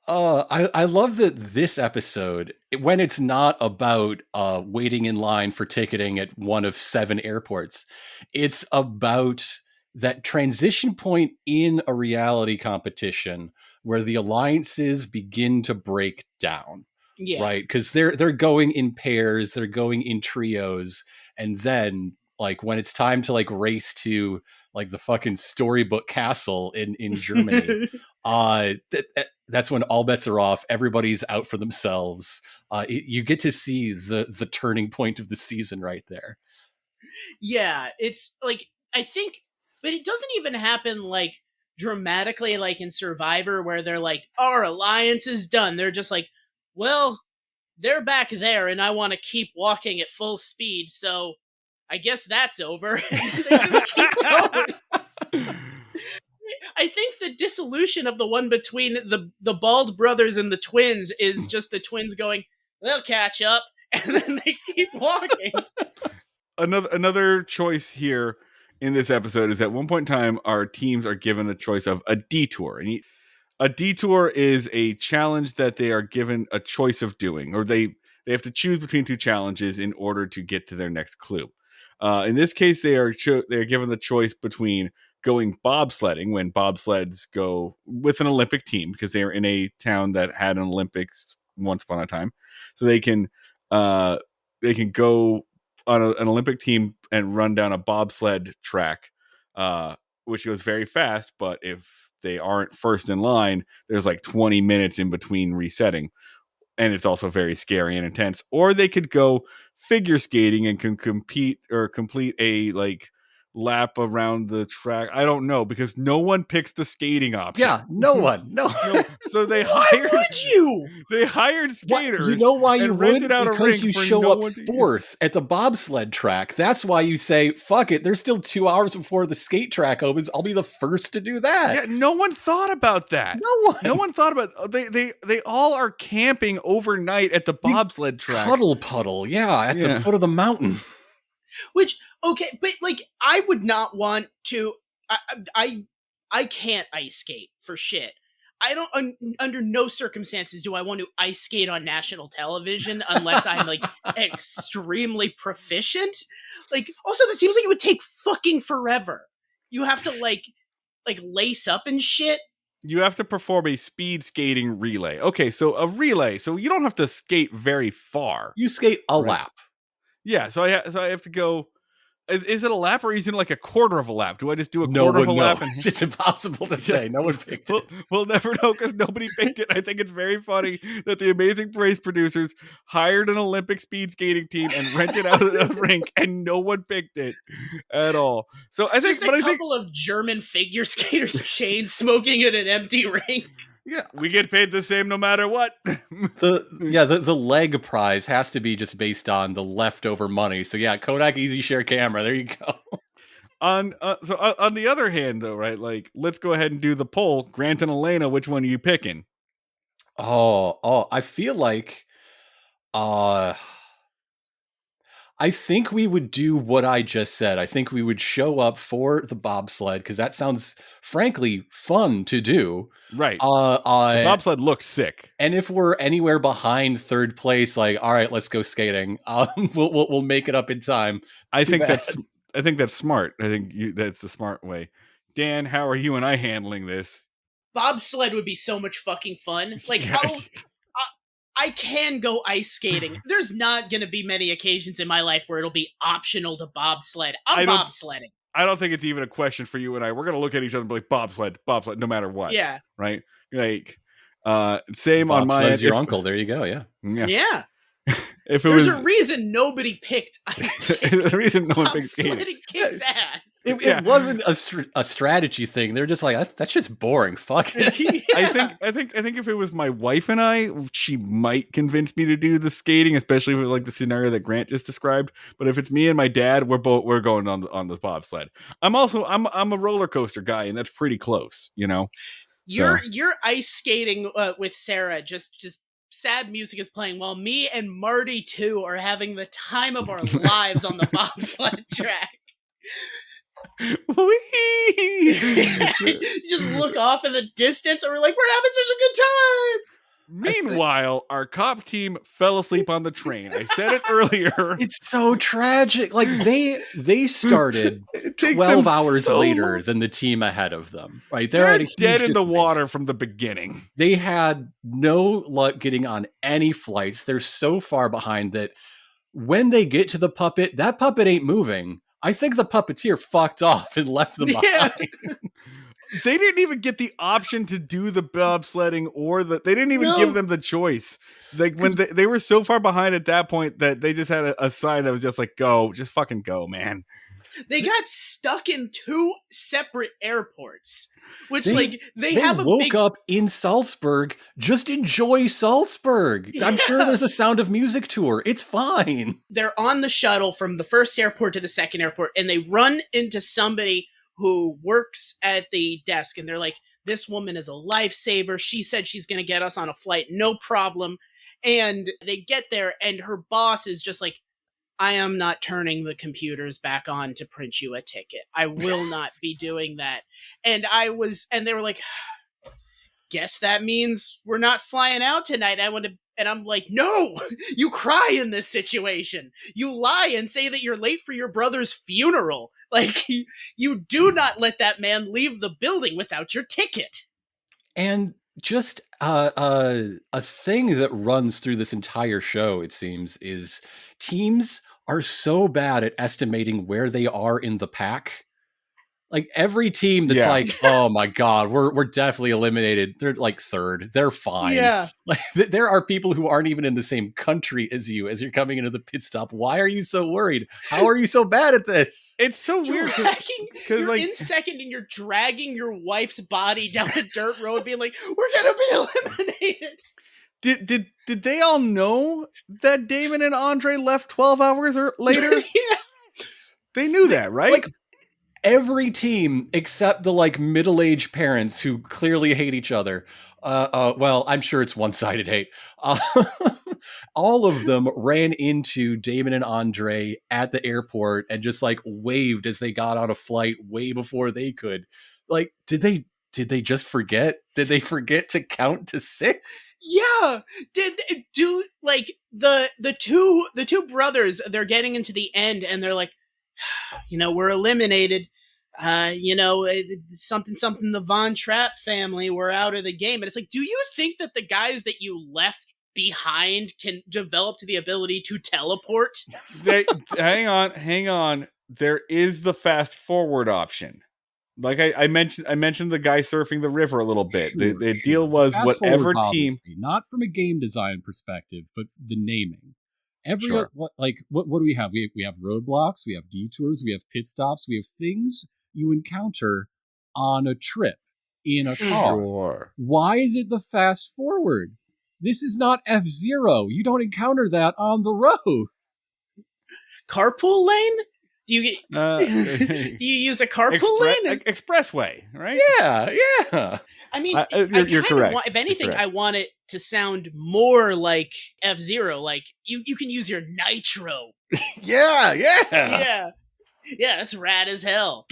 I love that this episode, when it's not about waiting in line for ticketing at one of 7 airports, it's about that transition point in a reality competition where the alliances begin to break down. Yeah. Right? Because they're going in pairs, they're going in trios, and then like when it's time to like race to like the fucking storybook castle in Germany, that's when all bets are off. Everybody's out for themselves. You get to see the turning point of the season right there. Yeah, it's like, I think, but it doesn't even happen like dramatically like in Survivor, where they're like, "Our alliance is done." They're just like, "Well, they're back there and I want to keep walking at full speed, so I guess that's over." And they just keep going. I think the dissolution of the one between the bald brothers and the twins is just the twins going, "They'll catch up," and then they keep walking. Another choice here in this episode is at one point in time, our teams are given a choice of a detour. And a detour is a challenge that they are given a choice of doing, or they have to choose between 2 challenges in order to get to their next clue. In this case, they are given the choice between going bobsledding, when bobsleds go with an Olympic team, because they are in a town that had an Olympics once upon a time. So they can go on an Olympic team and run down a bobsled track, which goes very fast. But if they aren't first in line, there's like 20 minutes in between resetting. And it's also very scary and intense. Or they could go figure skating and can complete a like lap around the track. I don't know, because no one picks the skating option. Yeah, no one. No. So they Why would you? They hired skaters. You know why you would? Because you show up fourth at the bobsled track. That's why you say, "Fuck it, there's still 2 hours before the skate track opens. I'll be the first to do that." Yeah, no one thought about that. No one thought about it. They all are camping overnight at the bobsled track. Puddle puddle, at the foot of the mountain. Which, okay, but like, I would not want to. I can't ice skate for shit. I don't under no circumstances do I want to ice skate on national television unless I'm like extremely proficient. Like, also that seems like it would take fucking forever. You have to like lace up and shit. You have to perform a speed skating relay. Okay, so a relay. So you don't have to skate very far. You skate a lap. Yeah, so I have to go. Is it a lap or is it like a quarter of a lap? Do I just do a quarter of a lap? And It's impossible to say. No one picked it. We'll never know because nobody picked it. I think it's very funny that the Amazing Race producers hired an Olympic speed skating team and rented out a rink, and no one picked it at all. So I think, just a couple of German figure skaters chain smoking in an empty rink. Yeah, we get paid the same no matter what. The leg prize has to be just based on the leftover money. So yeah, Kodak Easy Share camera. There you go. On the other hand, though, right? Like, let's go ahead and do the poll. Grant and Elena, which one are you picking? I feel like, I think we would do what I just said. I think we would show up for the bobsled because that sounds, frankly, fun to do. Right. The bobsled looks sick. And if we're anywhere behind third place, like, all right, let's go skating. We'll make it up in time. I think that's smart. I think that's the smart way. Dan, how are you and I handling this? Bobsled would be so much fucking fun. Like, Yeah. I can go ice skating. There's not going to be many occasions in my life where it'll be optional to bobsled. I'm bobsledding. I don't think it's even a question for you and I. We're going to look at each other and be like, bobsled, no matter what. Yeah. Right? Like, same on my end. Your uncle. There you go. Yeah. Yeah. If There's a reason nobody picked ice skating. the reason no one picked skating. Bobsledding kicks ass. It wasn't a strategy thing. They're just like, that shit's boring. Fuck it. Yeah. I think if it was my wife and I, she might convince me to do the skating, especially with like the scenario that Grant just described. But if it's me and my dad, we're going on the bobsled. I'm a roller coaster guy, and that's pretty close, you know. You're ice skating with Sarah. Just sad music is playing while me and Marty too are having the time of our lives on the bobsled track. You just look off in the distance and we're like, we're having such a good time. Meanwhile, our cop team fell asleep on the train. I said it earlier. It's so tragic. Like they started 12 hours later than the team ahead of them. Right? They're dead in the water from the beginning. They had no luck getting on any flights. They're so far behind that when they get to the puppet, that puppet ain't moving. I think the puppeteer fucked off and left them behind. They didn't even get the option to do the bobsledding they didn't even give them the choice. Like when they were so far behind at that point that they just had a sign that was just like, go, just fucking go, man. They got stuck in two separate airports, which they woke up in Salzburg. Just enjoy Salzburg. Yeah. I'm sure there's a Sound of Music tour. It's fine. They're on the shuttle from the first airport to the second airport, and they run into somebody who works at the desk, and they're like, this woman is a lifesaver. She said she's going to get us on a flight. No problem. And they get there, and her boss is just like, I am not turning the computers back on to print you a ticket. I will not be doing that. And they were like, guess that means we're not flying out tonight. And I'm like, no, you cry in this situation. You lie and say that you're late for your brother's funeral. Like, you do not let that man leave the building without your ticket. And just a thing that runs through this entire show, it seems, is teams are so bad at estimating where they are in the pack. Like every team that's like, oh my God, we're definitely eliminated. They're like third. They're fine. Yeah. Like there are people who aren't even in the same country as you as you're coming into the pit stop. Why are you so worried? How are you so bad at this? It's so weird. You're like in second and you're dragging your wife's body down a dirt road being like, we're going to be eliminated. Did they all know that Damon and Andre left 12 hours later? Yeah. They knew that, right? Like, every team except the like middle-aged parents who clearly hate each other. Well, I'm sure it's one-sided hate. All of them ran into Damon and Andre at the airport and just like waved as they got on a flight way before they could. Like, did they did they just forget? Did they forget to count to 6? Yeah. Did do like the two brothers, they're getting into the end and they're like, we're eliminated. Something the Von Trapp family were out of the game. And it's like, do you think that the guys that you left behind can develop to the ability to teleport? Hang on. There is the fast forward option. Like I mentioned the guy surfing the river a little bit. Sure, the deal was Fast whatever forward team, bothers me, not from a game design perspective, but the naming. Sure. What do we have? We have roadblocks, we have detours, we have pit stops, we have things you encounter on a trip in a car. Sure. Why is it the fast forward? This is not F-Zero. You don't encounter that on the road. Carpool lane? Do you use a carpool lane? Expressway, right? Yeah. I mean, you're correct. If anything, I want it to sound more like F-Zero. Like you can use your nitro. Yeah. That's rad as hell.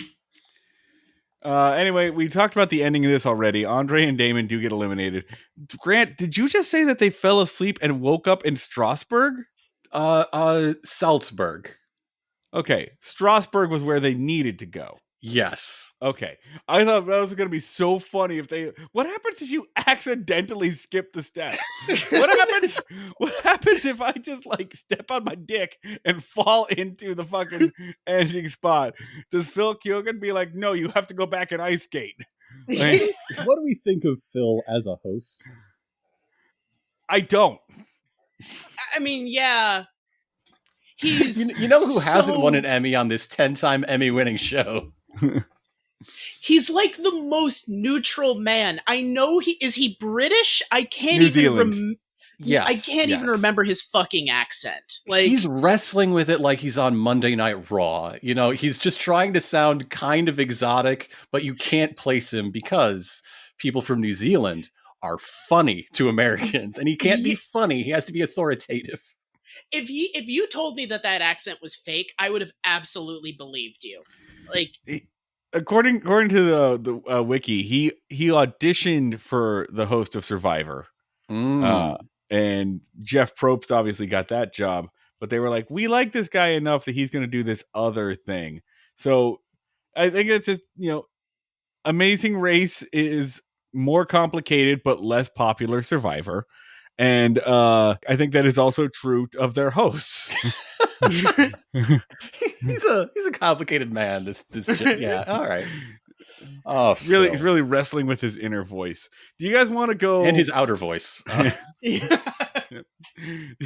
Anyway, we talked about the ending of this already. Andre and Damon do get eliminated. Grant, did you just say that they fell asleep and woke up in Strasbourg? Salzburg. Okay, Strasbourg was where they needed to go. Yes. Okay, I thought that was going to be so funny if they. What happens if you accidentally skip the steps? What happens if I just step on my dick and fall into the fucking ending spot? Does Phil Keoghan be like, no, you have to go back and ice skate? What do we think of Phil as a host? I don't. I mean, yeah. He's you know who hasn't won an Emmy on this 10-time Emmy-winning show? He's like the most neutral man. I know is he British? I can't New Zealand. I can't even remember his fucking accent. Like he's wrestling with it like he's on Monday Night Raw. He's just trying to sound kind of exotic, but you can't place him because people from New Zealand are funny to Americans, and he can't be funny. He has to be authoritative. If you told me that accent was fake, I would have absolutely believed you. Like, according to the wiki, he auditioned for the host of Survivor, and Jeff Probst obviously got that job. But they were like, we like this guy enough that he's going to do this other thing. So I think it's just Amazing Race is more complicated but less popular Survivor. And I think that is also true of their hosts. he's a complicated man. This yeah. All right. Oh, really, Phil. he's really wrestling with his inner voice. Do you guys want to go and his outer voice? Do you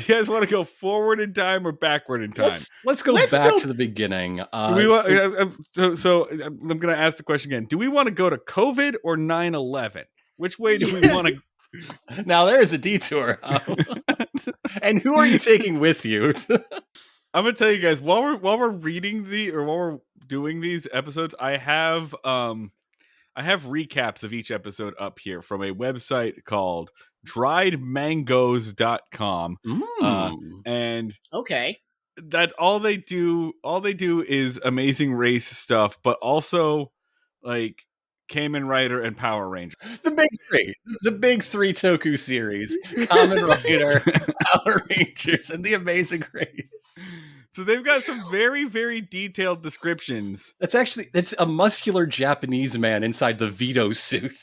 guys want to go forward in time or backward in time? Let's go back to the beginning. Do we want, so I'm going to ask the question again. Do we want to go to COVID or 9/11? Which way do we want to? Now there is a detour. And who are you taking with you? I'm gonna tell you guys while we're reading while we're doing these episodes, I have recaps of each episode up here from a website called driedmangoes.com. And okay, that all they do is Amazing Race stuff, but also like Kamen Rider and Power Rangers. The big three Toku series: Kamen Rider, Power Rangers, and the Amazing Race. So they've got some very, very detailed descriptions. It's a muscular Japanese man inside the Vito suit.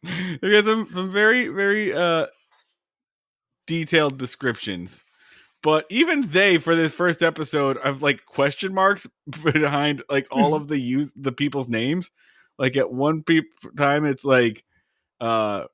They got some very, very detailed descriptions. But even they, for this first episode, have like question marks behind like all of the people's names. Like at one time, it's like the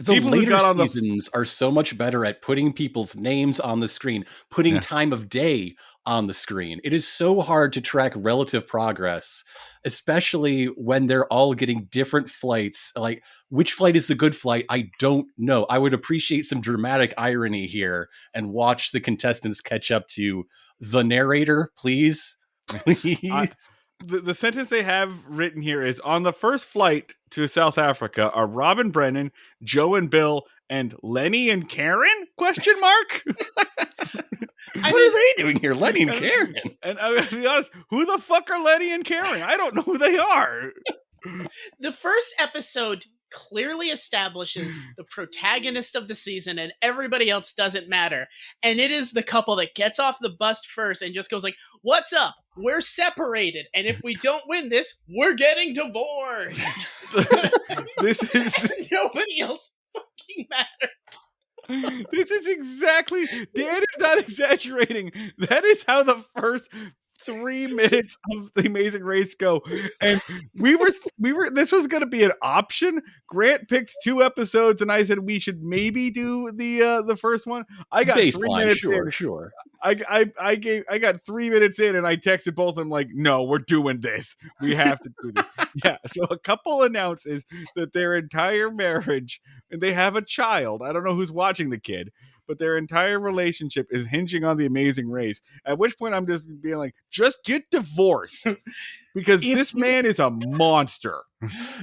later seasons are so much better at putting people's names on the screen, putting time of day on the screen. It is so hard to track relative progress, especially when they're all getting different flights. Like, which flight is the good flight? I don't know. I would appreciate some dramatic irony here and watch the contestants catch up to the narrator, please. Please. The sentence they have written here is, on the first flight to South Africa are Robin Brennan, Joe and Bill, and Lenny and Karen? Question mark? What are they doing here? Lenny and Karen. And I'm going to be honest, who the fuck are Lenny and Karen? I don't know who they are. The first episode clearly establishes the protagonist of the season and everybody else doesn't matter. And it is the couple that gets off the bus first and just goes like, "What's up? We're separated. And if we don't win this, we're getting divorced." This is Nobody else fucking matters. this is exactly, Dan is not exaggerating. That is how the first 3 minutes of The Amazing Race go. And we were this was going to be an option. Grant picked 2 episodes and I said we should maybe do the first one. I got 3 Baseline, minutes sure, in. sure. I got 3 minutes in and I texted both of them like, "No, we're doing this. We have to do this." Yeah. So a couple announces that their entire marriage, and they have a child. I don't know who's watching the kid, but their entire relationship is hinging on The Amazing Race. At which point I'm just being like, just get divorced. Because this man is a monster.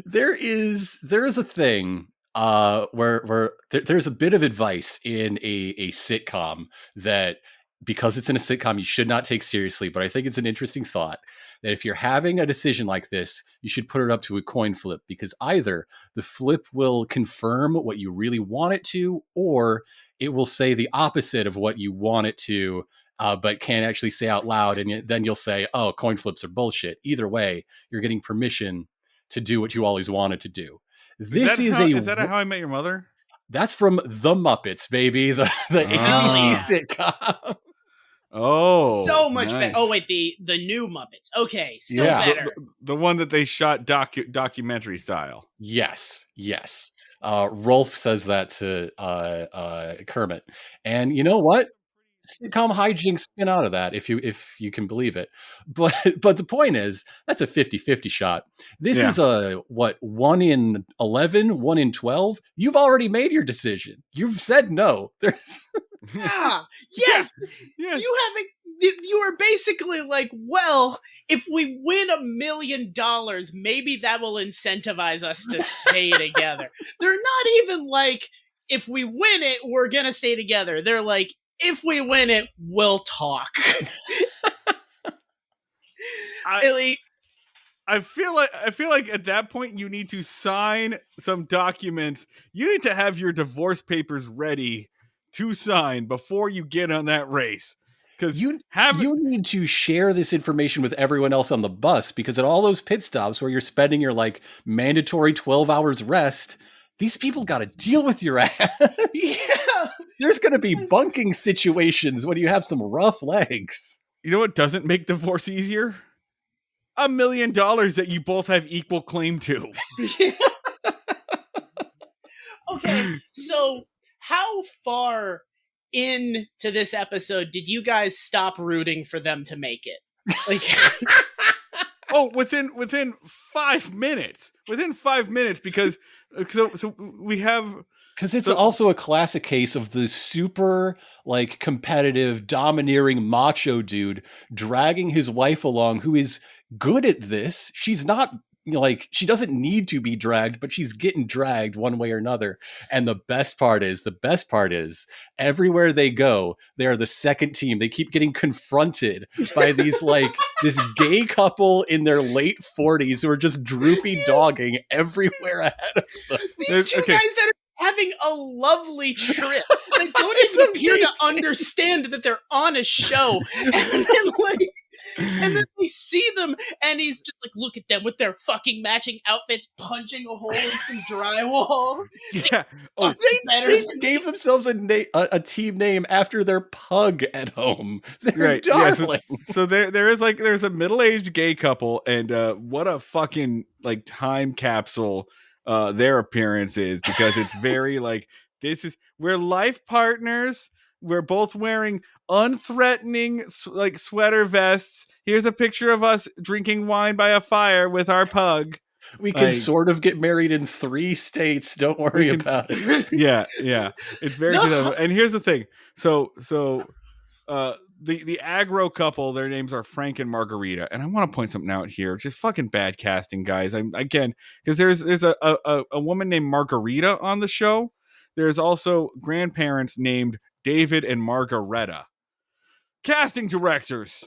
There is a thing where there's a bit of advice in a sitcom that, because it's in a sitcom, you should not take seriously, but I think it's an interesting thought that if you're having a decision like this, you should put it up to a coin flip, because either the flip will confirm what you really want it to, or it will say the opposite of what you want it to, but can't actually say out loud. And then you'll say, "Oh, coin flips are bullshit." Either way, you're getting permission to do what you always wanted to do. Is that How I Met Your Mother? That's from The Muppets, baby. The ABC sitcom. Oh, so much nice. better. Oh wait, the new Muppets. Okay, still better. The one that they shot documentary style. Yes. Rolf says that to Kermit, and you know what? Sitcom hijinks spin out of that, if you can believe it. But the point is, that's a 50-50 shot. This is a 1 in 11, 1 in 12. You've already made your decision. You've said no. There's Yes. You are basically like, well, if we win $1 million, maybe that will incentivize us to stay together. They're not even like, if we win it, we're gonna stay together. They're like, if we win it, we'll talk. I feel like at that point you need to sign some documents. You need to have your divorce papers ready to sign before you get on that race. Because you need to share this information with everyone else on the bus, because at all those pit stops where you're spending your like mandatory 12 hours rest, these people got to deal with your ass. Yeah. There's going to be bunking situations when you have some rough legs. You know what doesn't make divorce easier? $1 million that you both have equal claim to. Okay, so how far into this episode did you guys stop rooting for them to make it? Like, within 5 minutes. Within 5 minutes, because so we have. Because it's also a classic case of the super like competitive, domineering macho dude dragging his wife along, who is good at this. She's not like, she doesn't need to be dragged, but she's getting dragged one way or another. And the best part is everywhere they go, they're the second team. They keep getting confronted by these like this gay couple in their late 40s who are just droopy dogging everywhere ahead of them. These two guys that are having a lovely trip. They don't even appear to understand that they're on a show. And then they see them, and he's just like, look at them with their fucking matching outfits, punching a hole in some drywall. Yeah. They gave themselves a team name after their pug at home. They're right. darling. Yeah, so there's a middle-aged gay couple, and what a fucking like time capsule their appearance is, because it's very like, we're life partners. We're both wearing unthreatening like sweater vests. Here's a picture of us drinking wine by a fire with our pug. We can sort of get married in 3 states. Don't worry about it. Yeah. It's very good. And here's the thing. So the aggro couple, their names are Frank and Margarita. And I want to point something out here. Just fucking bad casting, guys. Because there's a woman named Margarita on the show. There's also grandparents named David and Margareta. Casting directors.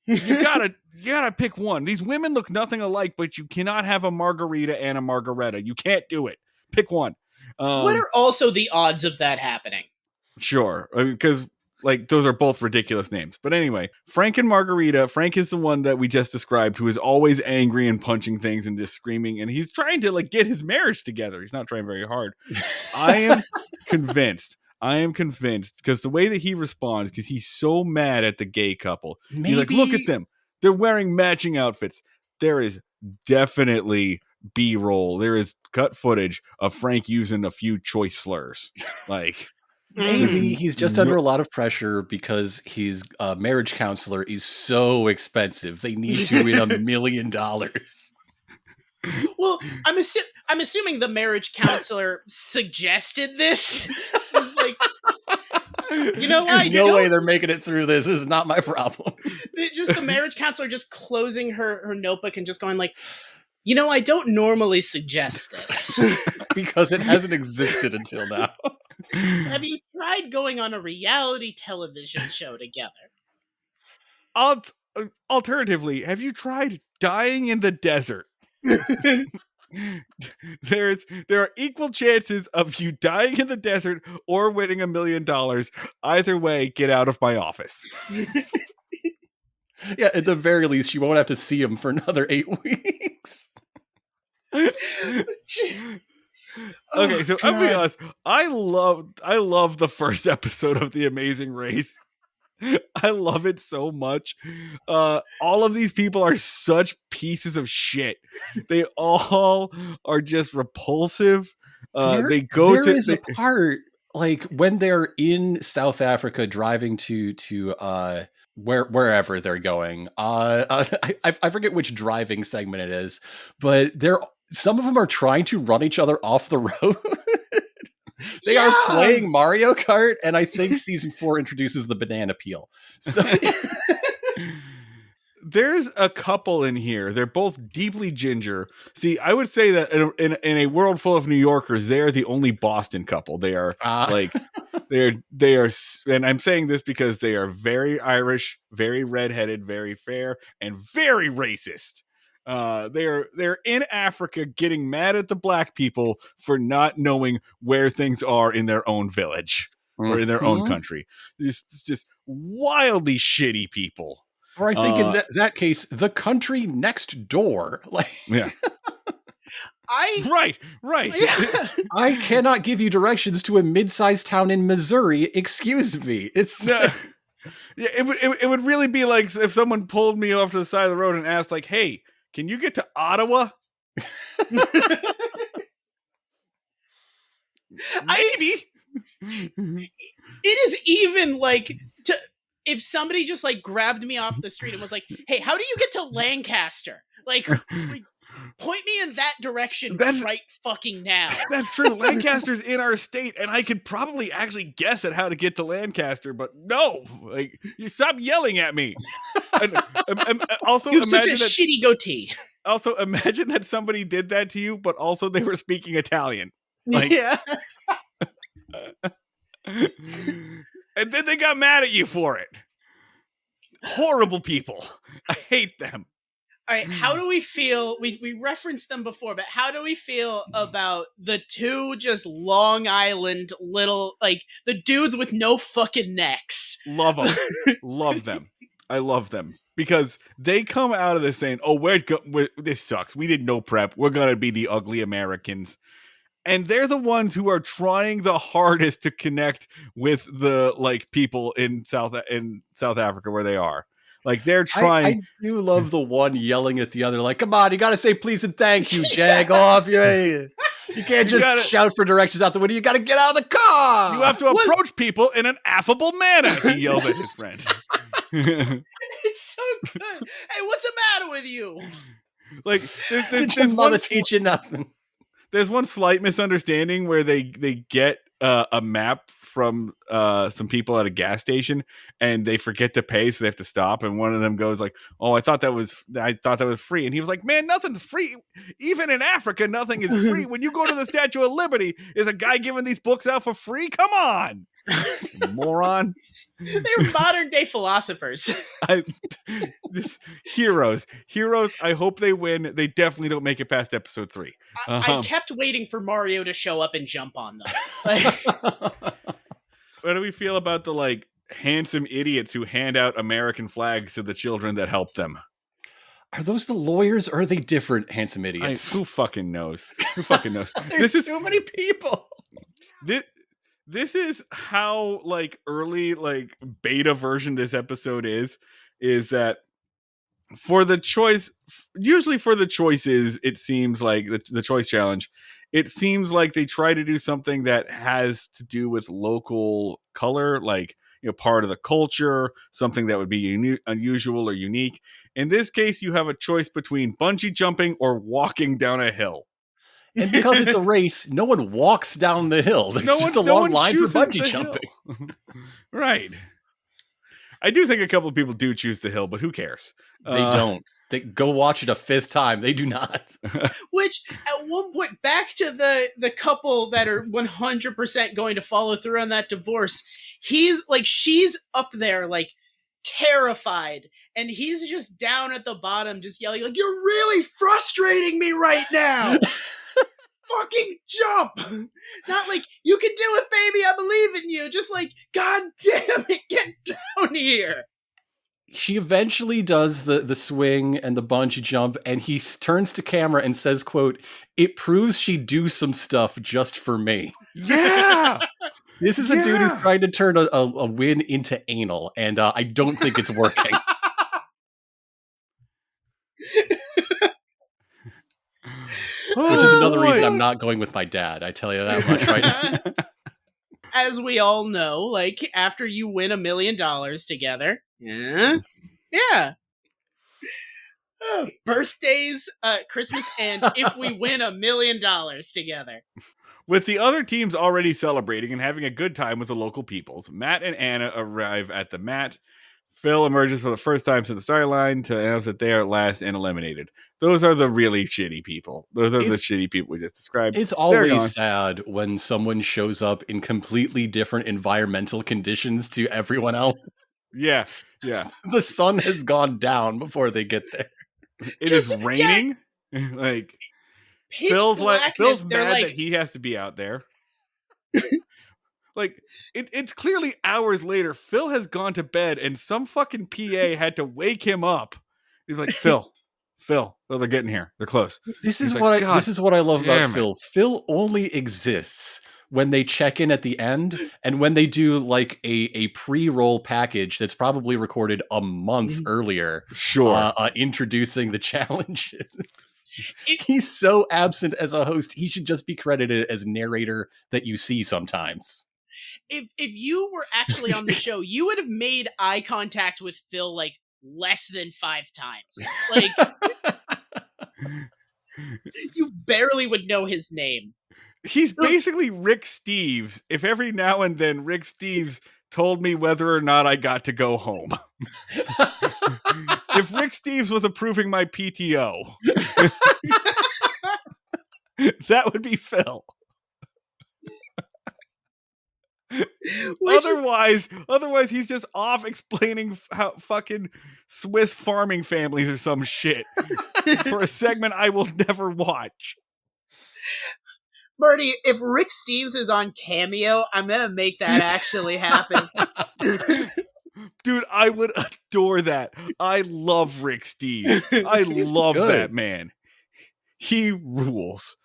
You gotta pick one. These women look nothing alike, but you cannot have a margarita and a margaretta. You can't do it. Pick one. What are also the odds of that happening? Sure, because like those are both ridiculous names. But anyway, Frank and Margarita. Frank is the one that we just described, who is always angry and punching things and just screaming, and he's trying to like get his marriage together. He's not trying very hard. I am convinced because the way that he responds, because he's so mad at the gay couple. He's like, look at them. They're wearing matching outfits. There is definitely B-roll. There is cut footage of Frank using a few choice slurs. Like, maybe he's just under a lot of pressure because his marriage counselor is so expensive. They need to win $1 million. Well, I'm assuming the marriage counselor suggested this. It's like, you know what? There's no way they're making it through this. This is not my problem. Just the marriage counselor just closing her notebook and just going like, you know, I don't normally suggest this. Because it hasn't existed until now. Have you tried going on a reality television show together? Alternatively, have you tried dying in the desert? There are equal chances of you dying in the desert or winning $1 million. Either way, get out of my office. Yeah, at the very least, you won't have to see him for another 8 weeks. Okay, so I'll be honest. I love the first episode of The Amazing Race. I love it so much. All of these people are such pieces of shit. They all are just repulsive. They go there to is a part like when they're in South Africa driving to wherever they're going. I forget which driving segment it is, but some of them are trying to run each other off the road. They are playing Mario Kart, and I think season 4 introduces the banana peel. So there's a couple in here. They're both deeply ginger. See, I would say that in a world full of New Yorkers, they are the only Boston couple. They are they are, and I'm saying this because they are very Irish, very redheaded, very fair, and very racist. They're in Africa getting mad at the black people for not knowing where things are in their own village or in their own country. It's just wildly shitty people. Or I think in that case, the country next door. Like, yeah. Right. Yeah. I cannot give you directions to a mid-sized town in Missouri. Excuse me. It's yeah, it would really be like if someone pulled me off to the side of the road and asked like, hey, can you get to Ottawa? Maybe. It is even like if somebody just like grabbed me off the street and was like, hey, how do you get to Lancaster? Like point me in that direction right fucking now. That's true. Lancaster's in our state, and I could probably actually guess at how to get to Lancaster, but no, like you stop yelling at me. And also, you have such a imagine shitty goatee. Also, imagine that somebody did that to you, but also they were speaking Italian. Like, yeah. And then they got mad at you for it. Horrible people. I hate them. All right, how do we feel? We referenced them before, but how do we feel about the two just Long Island little, like, the dudes with no fucking necks? Love them. Love them. I love them. Because they come out of this saying, oh, this sucks. We did no prep. We're going to be the ugly Americans. And they're the ones who are trying the hardest to connect with the like people in South Africa where they are. Like they're trying. I do love the one yelling at the other, like, "Come on, you got to say please and thank you, jag off. You can't just shout for directions out the window. You got to get out of the car. You have to approach people in an affable manner." He yells at his friend. It's so good. Hey, what's the matter with you? Like, did your mother teach you nothing? There's one slight misunderstanding where they get a map from some people at a gas station and they forget to pay, so they have to stop. And one of them goes like, "Oh, I thought that was free." And he was like, "Man, nothing's free. Even in Africa, nothing is free. When you go to the Statue of Liberty, is a guy giving these books out for free? Come on." Moron. They were modern day philosophers. Heroes. I hope they win. They definitely don't make it past episode 3. I kept waiting for Mario to show up and jump on them. Like, what do we feel about the like handsome idiots who hand out American flags to the children that help them? Are those the lawyers or are they different handsome idiots? Who fucking knows? Who fucking knows? There's too many people. This is how like early like beta version this episode is that for the choice, usually for the choices, it seems like the choice challenge, it seems like they try to do something that has to do with local color, like, you know, part of the culture, something that would be unusual or unique. In this case, you have a choice between bungee jumping or walking down a hill. And because it's a race, no one walks down the hill. There's just a long line for bungee jumping. Right. I do think a couple of people do choose the hill, but who cares? They don't. They go watch it a 5th time. They do not. Which, at one point, back to the couple that are 100% going to follow through on that divorce, he's like, she's up there, like, terrified, and he's just down at the bottom, just yelling, like, "You're really frustrating me right now! Fucking jump!" Not like, "You can do it, baby, I believe in you." Just like, "God damn it, get down here!" She eventually does the swing and the bungee jump, and he turns to camera and says, quote, "It proves she'd do some stuff just for me." Yeah! This is a dude who's trying to turn a win into anal, and I don't think it's working. Which is another reason I'm not going with my dad. I tell you that much right now. As we all know, like, after you win $1 million together, yeah. Oh, birthdays, Christmas, and if we win $1 million together. With the other teams already celebrating and having a good time with the local peoples, Matt and Anna arrive at the mat. Phil emerges for the first time to the storyline to announce that they are at last and eliminated. Those are the really shitty people. Those are the shitty people we just described. It's always sad when someone shows up in completely different environmental conditions to everyone else. Yeah. The sun has gone down before they get there. It is raining. Yeah. Like, Phil's mad that he has to be out there. Like, it's clearly hours later. Phil has gone to bed, and some fucking PA had to wake him up. He's like, Phil, they're getting here. They're close. This is what I love about Phil. Phil only exists when they check in at the end, and when they do like a pre-roll package that's probably recorded a month earlier. Sure, introducing the challenges. He's so absent as a host. He should just be credited as narrator that you see sometimes. If you were actually on the show, you would have made eye contact with Phil like less than 5 times. Like, you barely would know his name. He's basically Rick Steves. If every now and then Rick Steves told me whether or not I got to go home. If Rick Steves was approving my PTO, that would be Phil. Otherwise, he's just off explaining how fucking Swiss farming families or some shit for a segment I will never watch. Marty, if Rick Steves is on Cameo, I'm gonna make that actually happen. Dude, I would adore that. I love Rick Steves. I love that man. He rules.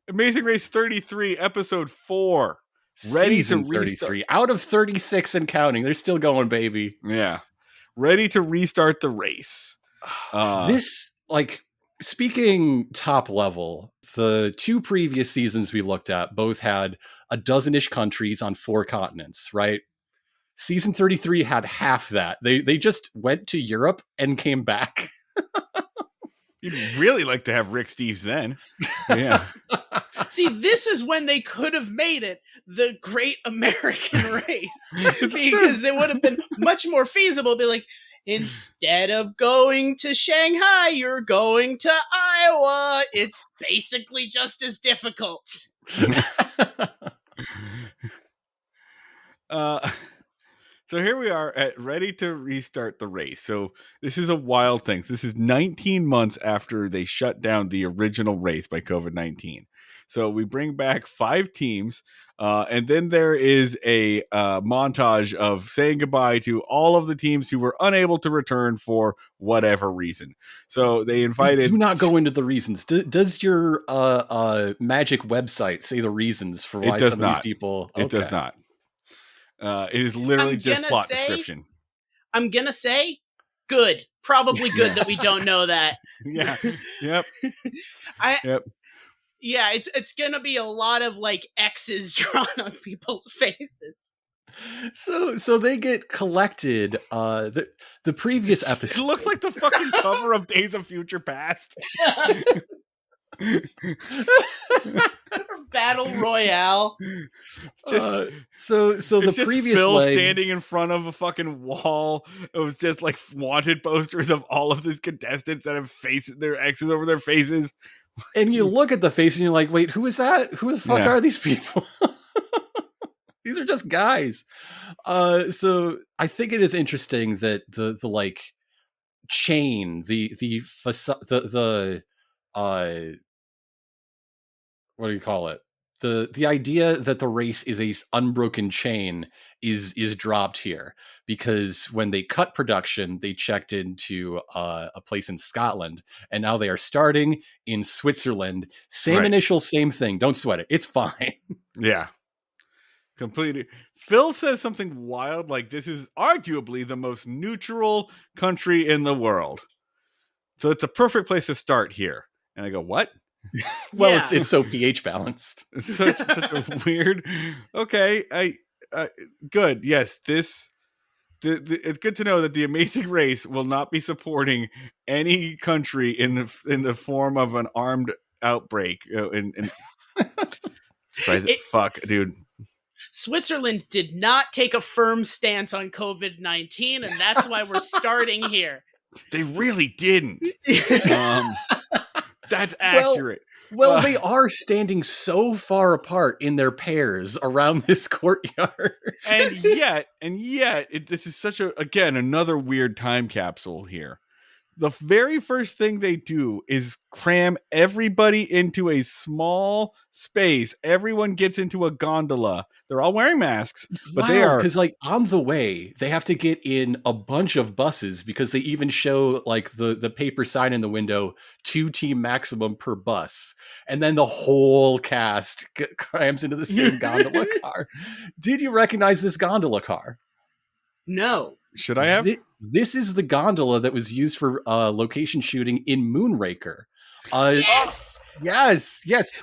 Amazing Race 33, episode 4. Ready Season to 33. Out of 36 and counting. They're still going, baby. Yeah. Ready to restart the race. This, like, speaking top level, the 2 previous seasons we looked at both had a dozen-ish countries on 4 continents, right? Season 33 had half that. They just went to Europe and came back. You'd really like to have Rick Steves then. Yeah. See, this is when they could have made it the Great American Race. Because they would have been much more feasible. Be like, instead of going to Shanghai, you're going to Iowa. It's basically just as difficult. Uh, so here we are ready to restart the race. So this is a wild thing. This is 19 months after they shut down the original race by COVID-19. So we bring back 5 teams, and then there is a montage of saying goodbye to all of the teams who were unable to return for whatever reason. So they invited. Do not go into the reasons. Does your magic website say the reasons for why some of these people? It does not. It is literally just plot description. I'm gonna say good. Probably good that we don't know that. Yeah. Yep. Yep. Yeah, it's gonna be a lot of like X's drawn on people's faces. So they get collected. The previous episode. It looks like the fucking cover of Days of Future Past. Battle Royale. So the previous Phil leg, standing in front of a fucking wall. It was just like wanted posters of all of these contestants that have faces, their X's over their faces. and you look at the face and you're like, wait, who is that? Who the fuck are these people? These are just guys. So I think it is interesting that the like chain, the what do you call it? The idea that the race is a unbroken chain is dropped here, because when they cut production, they checked into a place in Scotland, and now they are starting in Switzerland. Same initial, same thing. Don't sweat it. It's fine. Yeah. Completely. Phil says something wild like this is arguably the most neutral country in the world. So it's a perfect place to start here. And I go, what? Well, yeah. It's so pH balanced. It's such a weird. Okay, good. Yes, it's good to know that the Amazing Race will not be supporting any country in the form of an armed outbreak. Fuck, dude. Switzerland did not take a firm stance on COVID-19, and that's why we're starting here. They really didn't. That's accurate. Well, they are standing so far apart in their pairs around this courtyard. and yet, this is such another weird time capsule here. The very first thing they do is cram everybody into a small space. Everyone gets into a gondola. They're all wearing masks, but they are, because like on the way they have to get in a bunch of buses, because they even show like the paper sign in the window, 2 team maximum per bus, and then the whole cast crams into the same gondola car. Did you recognize this gondola car? No. Should I have? This is the gondola that was used for location shooting in Moonraker. Yes.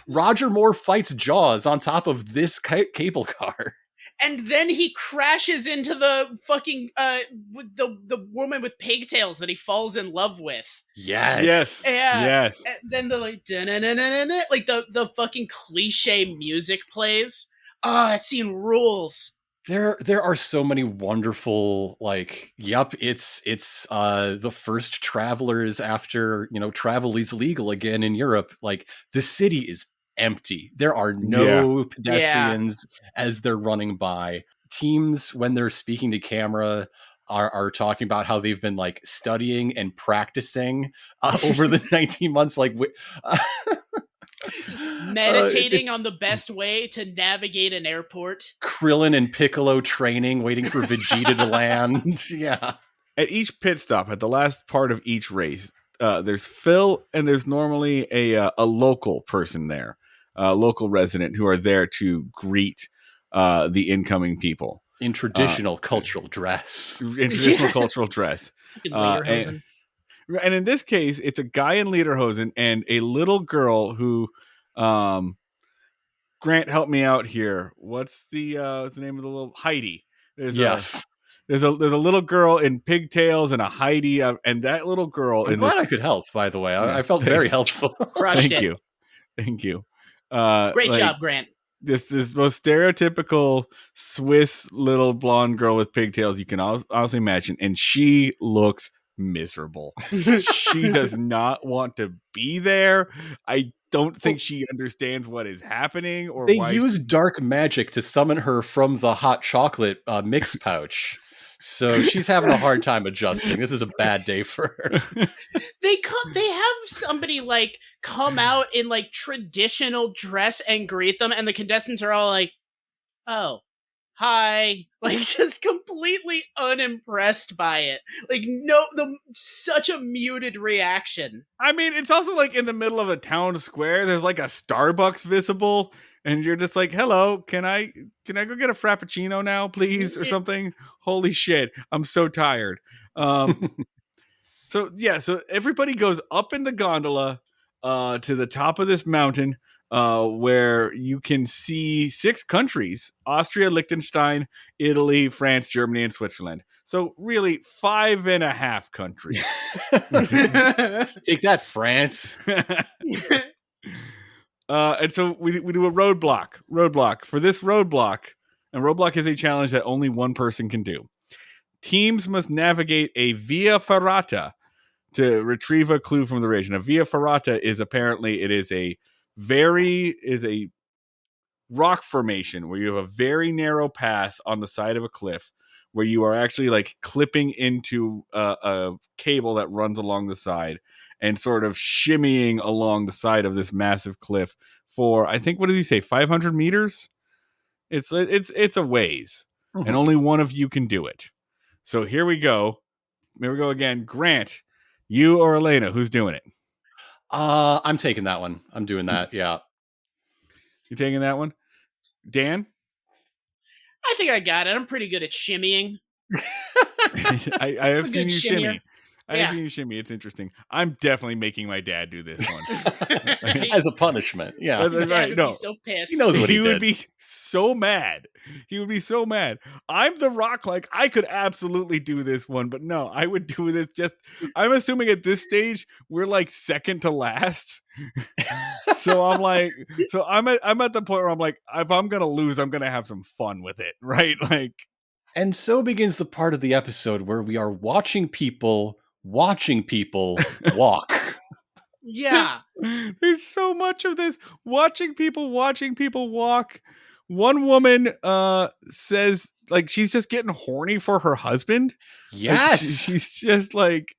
Roger Moore fights Jaws on top of this cable car. And then he crashes into the fucking the woman with pigtails that he falls in love with. Yes. Yes. And then the like the fucking cliche music plays. Oh, that scene rules. There are so many wonderful, like, it's the first travelers after, travel is legal again in Europe. Like, the city is empty. There are no pedestrians as they're running by. Teams, when they're speaking to camera, are talking about how they've been like studying and practicing over the 19 months. Like, meditating on the best way to navigate an airport. Krillin and Piccolo training, waiting for Vegeta to land. Yeah. At each pit stop, at the last part of each race, there's Phil, and there's normally a local person there, a local resident who are there to greet the incoming people in traditional cultural dress. And in this case, it's a guy in lederhosen and a little girl who, Grant, help me out here. What's the name of the little Heidi? There's a little girl in pigtails and a Heidi, and that little girl. I'm glad I could help. By the way, I felt very helpful. Crushed Thank you. Great job, Grant. This most stereotypical Swiss little blonde girl with pigtails you can honestly imagine, and she looks miserable. She does not want to be there. I don't think she understands what is happening or They why use dark magic to summon her from the hot chocolate mix pouch. So she's having a hard time adjusting. This is a bad day for her. They have somebody like come out in like traditional dress and greet them, and the contestants are all like, "Oh, hi," like just completely unimpressed by it. Like such a muted reaction. I mean, it's also like in the middle of a town square. There's like a Starbucks visible, and you're just like, "Hello, can I go get a frappuccino now, please, or something?" Holy shit, I'm so tired. So everybody goes up in the gondola to the top of this mountain, where you can see 6 countries: Austria, Liechtenstein, Italy, France, Germany, and Switzerland. So really 5.5 countries. Take that, France. And so we do a roadblock. For this roadblock, and roadblock is a challenge that only one person can do. Teams must navigate a via ferrata to retrieve a clue from the region. A via ferrata is apparently a rock formation where you have a very narrow path on the side of a cliff where you are actually like clipping into a cable that runs along the side and sort of shimmying along the side of this massive cliff for, I think, what did he say, 500 meters? It's a ways, and only one of you can do it. So here we go. Here we go again. Grant, you or Elena, who's doing it? I'm taking that one. I'm doing that. Yeah. You taking that one? Dan? I think I got it. I'm pretty good at shimmying. I have seen you shimmy. I have Yeah. seen you shimmy. It's interesting. I'm definitely making my dad do this one. As a punishment. Yeah. That's Dad right. would No. be so pissed. He knows what he would did. be so mad. He would be so mad. I'm the rock. Like, I could absolutely do this one, but no, I would do this I'm assuming at this stage we're like second to last. So I'm at the point where I'm like, if I'm gonna lose, I'm gonna have some fun with it, right? Like, And so begins the part of the episode where we are watching people walk. Yeah. there's so much of this watching people walk. One woman says like she's just getting horny for her husband. Like, Yes. she's just like,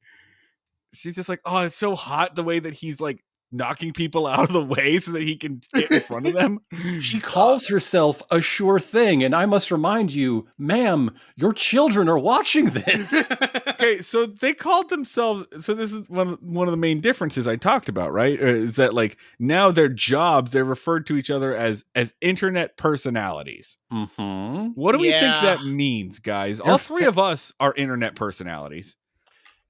oh, it's so hot the way that he's like knocking people out of the way so that he can get in front of them. She calls herself a sure thing, and I must remind you, ma'am, your children are watching this. Okay, so they called themselves. So this is one of the main differences I talked about, right? Is that like now their jobs, they're referred to each other as internet personalities. Mm-hmm. What do we think Yeah. that means, guys? All three of us are internet personalities.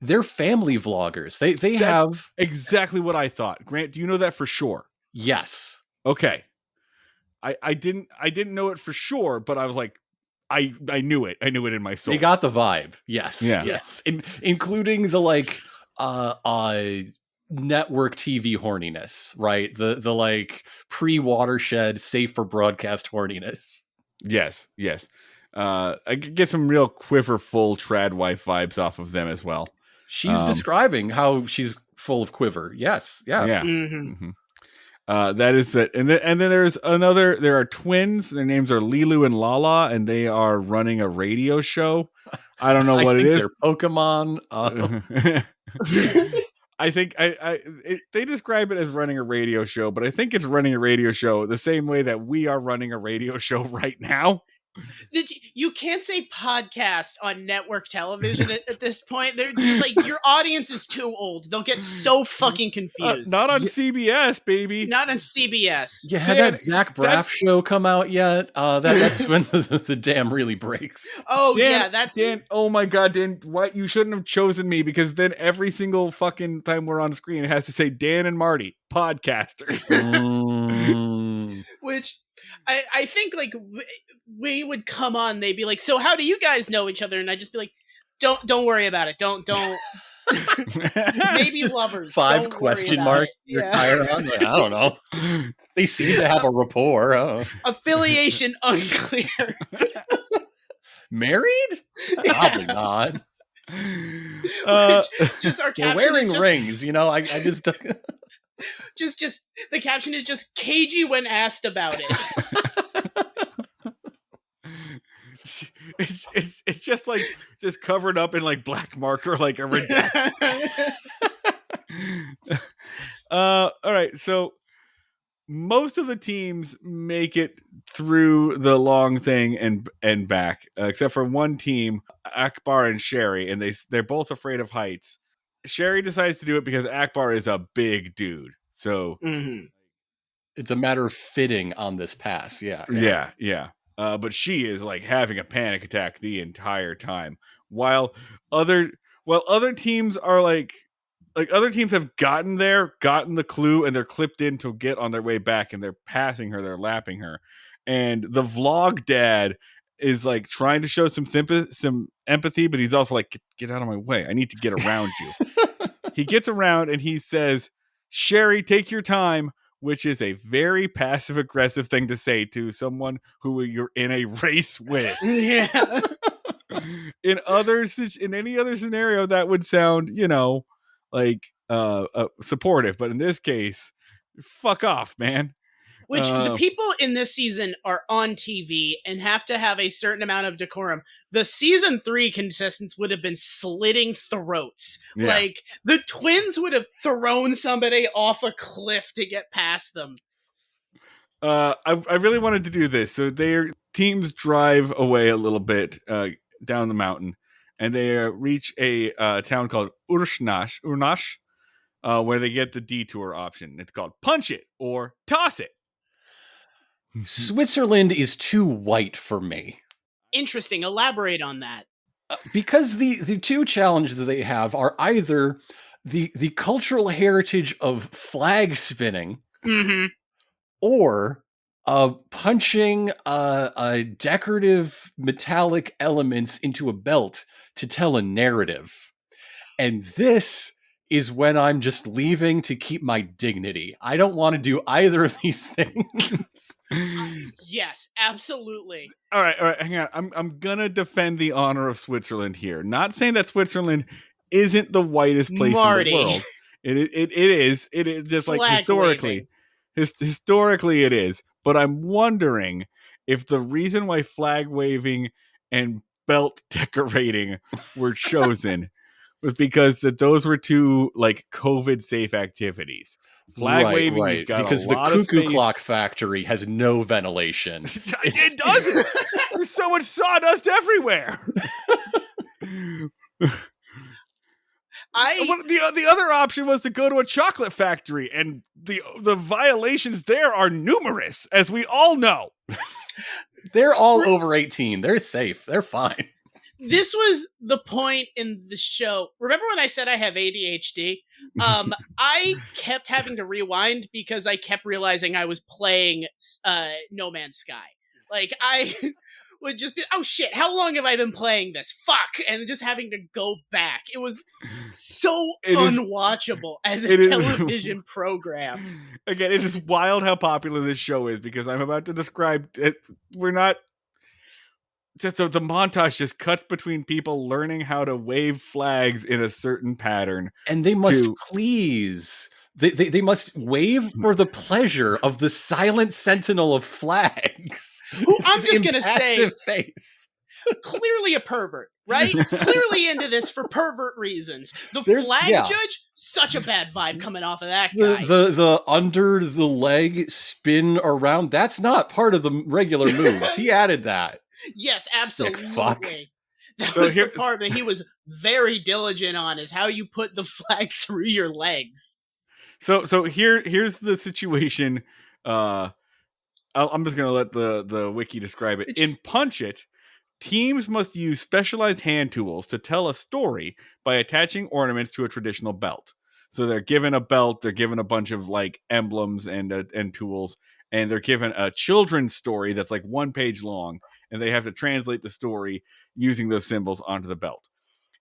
They're family vloggers. They That's have exactly what I thought. Grant, do you know that for sure? yes. Okay. I didn't know it for sure, but I was like, I knew it. I knew it in my soul. They got the vibe. Yes. Yeah. Yes. Including the like network TV horniness, right? The like pre-watershed, safe for broadcast horniness. Yes. I could get some real quiverful trad wife vibes off of them as well. She's describing how she's full of quiver. Yes. Yeah. Yeah. Mhm. That is it. And then there's another. There are twins. Their names are Lilu and Lala, and they are running a radio show. I don't know what it is. They're Pokemon. I think they describe it as running a radio show, but I think it's running a radio show the same way that we are running a radio show right now. You can't say podcast on network television at this point. They're just like, your audience is too old. They'll get so fucking confused. Not on CBS, baby. Not on CBS. Yeah, had that Zach Braff show come out yet? That's when the dam really breaks. Oh, Dan, yeah, that's... Dan. Oh my God, Dan! What? You shouldn't have chosen me, because then every single fucking time we're on screen, it has to say Dan and Marty, podcasters. Which I think like we would come on, they'd be like, so how do you guys know each other? And I'd just be like, don't worry about it. Don't maybe Just lovers. 5 Don't worry question about mark. it. You're Yeah. tired on. Like, I don't know. They seem to have a rapport. Oh. Affiliation unclear. Married? Probably not. Just our They're caption wearing is just, rings, you know. I just Just the caption is just cagey when asked about it. It's just like just covered up in like black marker, like a redact. All right, so most of the teams make it through the long thing and back, except for one team, Akbar and Sherry, and they're both afraid of heights. Sherry decides to do it because Akbar is a big dude, so it's a matter of fitting on this pass. Yeah. But she is like having a panic attack the entire time, while other teams are like other teams have gotten the clue, and they're clipped in to get on their way back, and they're passing her, they're lapping her, and the vlog dad is like trying to show some empathy, but he's also like, get out of my way, I need to get around you. He gets around and he says, Sherry, take your time, which is a very passive aggressive thing to say to someone who you're in a race with. Yeah. In any other scenario, that would sound, like supportive, but in this case, fuck off, man. Which the people in this season are on TV and have to have a certain amount of decorum. The season 3 contestants would have been slitting throats. Yeah. Like the twins would have thrown somebody off a cliff to get past them. I really wanted to do this. So their teams drive away a little bit down the mountain, and they reach a town called Urnash, where they get the detour option. It's called punch it or toss it. Switzerland is too white for me. Interesting. Elaborate on that. Because the two challenges that they have are either the cultural heritage of flag spinning, or punching decorative metallic elements into a belt to tell a narrative. And this is when I'm just leaving to keep my dignity. I don't want to do either of these things. Yes, absolutely. All right, hang on. I'm gonna defend the honor of Switzerland here. Not saying that Switzerland isn't the whitest place in the world. It is just like Flag historically. Historically it is. But I'm wondering if the reason why flag waving and belt decorating were chosen was because those were two like COVID safe activities. Flag waving, you've got because a lot the of cuckoo space. Clock factory has no ventilation. It doesn't. There's so much sawdust everywhere. The other option was to go to a chocolate factory, and the violations there are numerous, as we all know. They're all over 18. They're safe. They're fine. This was the point in the show. Remember when I said I have ADHD? I kept having to rewind because I kept realizing I was playing No Man's Sky. Like, I would just be, oh shit, how long have I been playing this? Fuck! And just having to go back. It was so unwatchable as a television program. Again, it is wild how popular this show is, because I'm about to describe it. We're not... Just the montage just cuts between people learning how to wave flags in a certain pattern. And they must please... They must wave for the pleasure of the silent sentinel of flags. Who I'm just going to say, face. Clearly a pervert, right? Clearly into this for pervert reasons. The flag judge, such a bad vibe coming off of that guy. The under the leg spin around, that's not part of the regular moves. He added that. Yes, absolutely. Fuck. That was the part that he was very diligent on, is how you put the flag through your legs. So here's the situation. I'm just gonna let the wiki describe it. In Punch It, teams must use specialized hand tools to tell a story by attaching ornaments to a traditional belt. So they're given a belt, they're given a bunch of like emblems and tools, and they're given a children's story that's like 1 page long, and they have to translate the story using those symbols onto the belt.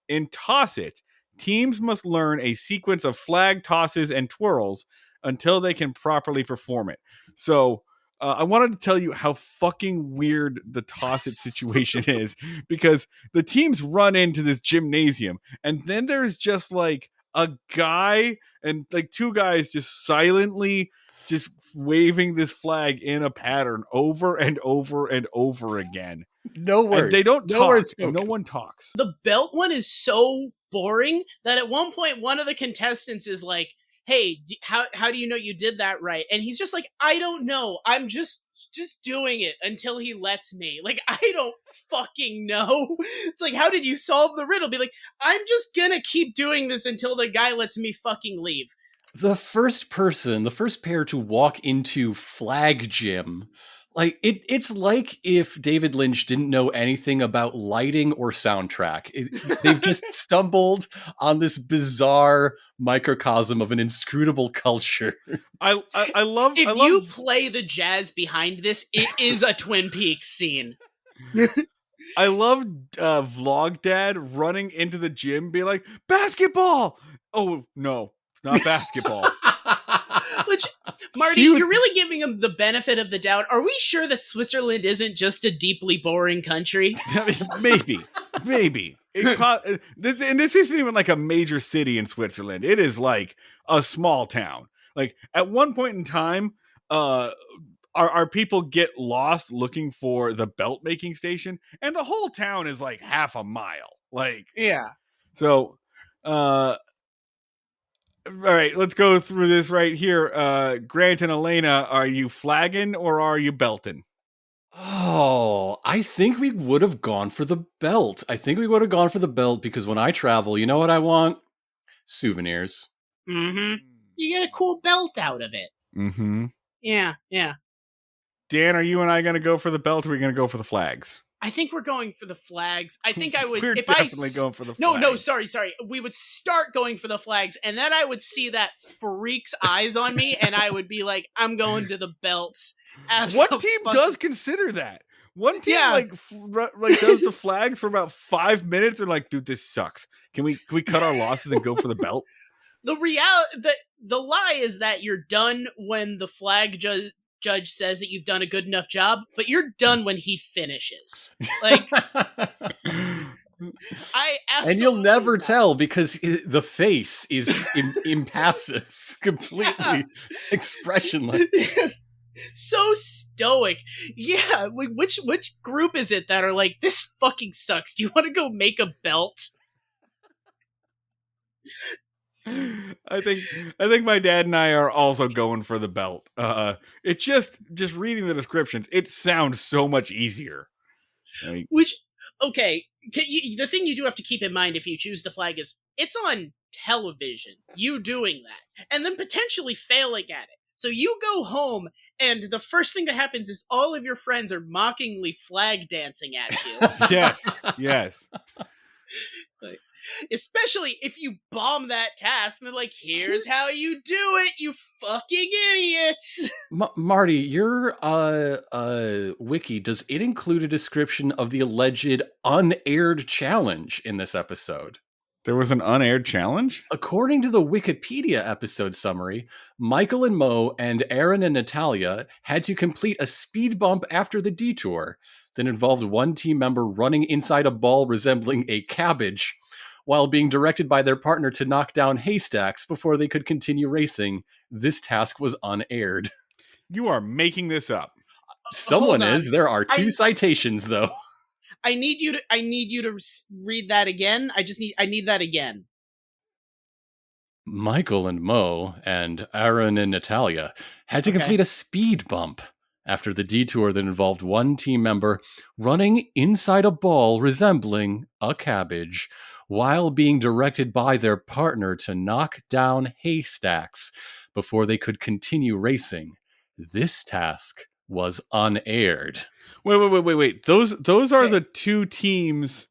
In Toss It, teams must learn a sequence of flag tosses and twirls until they can properly perform it. So I wanted to tell you how fucking weird the Toss It situation is, because the teams run into this gymnasium, and then there's just like a guy and like two guys just silently just waving this flag in a pattern over and over and over again. No words. And they don't No talk. words And spoken. no one talks. The belt one is so boring that at one point one of the contestants is like, hey, how do you know you did that right? And he's just like, I don't know. I'm just doing it until he lets me. Like, I don't fucking know. It's like, how did you solve the riddle? Be like, I'm just gonna keep doing this until the guy lets me fucking leave. The first pair to walk into Flag Gym, like it's like if David Lynch didn't know anything about lighting or soundtrack. They've just stumbled on this bizarre microcosm of an inscrutable culture. I love. If I love, you play the jazz behind this, it is a Twin Peaks scene. I love Vlog Dad running into the gym, being like, "Basketball!" Oh no, it's not basketball. Which, Marty, He would- you're really giving him the benefit of the doubt. Are we sure that Switzerland isn't just a deeply boring country? maybe. And this isn't even like a major city in Switzerland. It is like a small town. Like at one point in time, our people get lost looking for the belt making station, and the whole town is like half a mile. Like, Yeah. so, all right, let's go through this right here. Grant and Elena, are you flagging or are you belting? Oh, I think we would have gone for the belt. Because when I travel, you know what I want? Souvenirs. Mm-hmm. You get a cool belt out of it. Mm-hmm. Yeah. Dan, are you and I going to go for the belt or are we going to go for the flags? I think we're going for the flags. I think I would. We're if definitely going for the flags. No, sorry. We would start going for the flags, and then I would see that freak's eyes on me, and I would be like, I'm going to the belts. One team does consider that. One team like does the flags for about 5 minutes and like, dude, this sucks. Can we cut our losses and go for the belt? The lie is that you're done when the flag judge says that you've done a good enough job, but you're done when he finishes. Like, And you'll never tell because the face is impassive, completely expressionless. So stoic. Yeah, like which group is it that are like, this fucking sucks? Do you want to go make a belt? I think my dad and I are also going for the belt. It's just reading the descriptions, it sounds so much easier. Like, the thing you do have to keep in mind if you choose the flag is it's on television. You doing that, and then potentially failing at it. So you go home, and the first thing that happens is all of your friends are mockingly flag dancing at you. yes. Especially if you bomb that task, and they're like, here's how you do it, you fucking idiots! Marty, your wiki, does it include a description of the alleged unaired challenge in this episode? There was an unaired challenge? According to the Wikipedia episode summary, Michael and Mo and Aaron and Natalia had to complete a speed bump after the detour that involved one team member running inside a ball resembling a cabbage while being directed by their partner to knock down haystacks before they could continue racing. This task was unaired. You are making this up. Someone is. There are two citations, though. I need you to read that again. I need that again. Michael and Mo and Aaron and Natalia had to complete a speed bump after the detour that involved one team member running inside a ball resembling a cabbage while being directed by their partner to knock down haystacks before they could continue racing. This task was unaired. Wait. Those are the two teams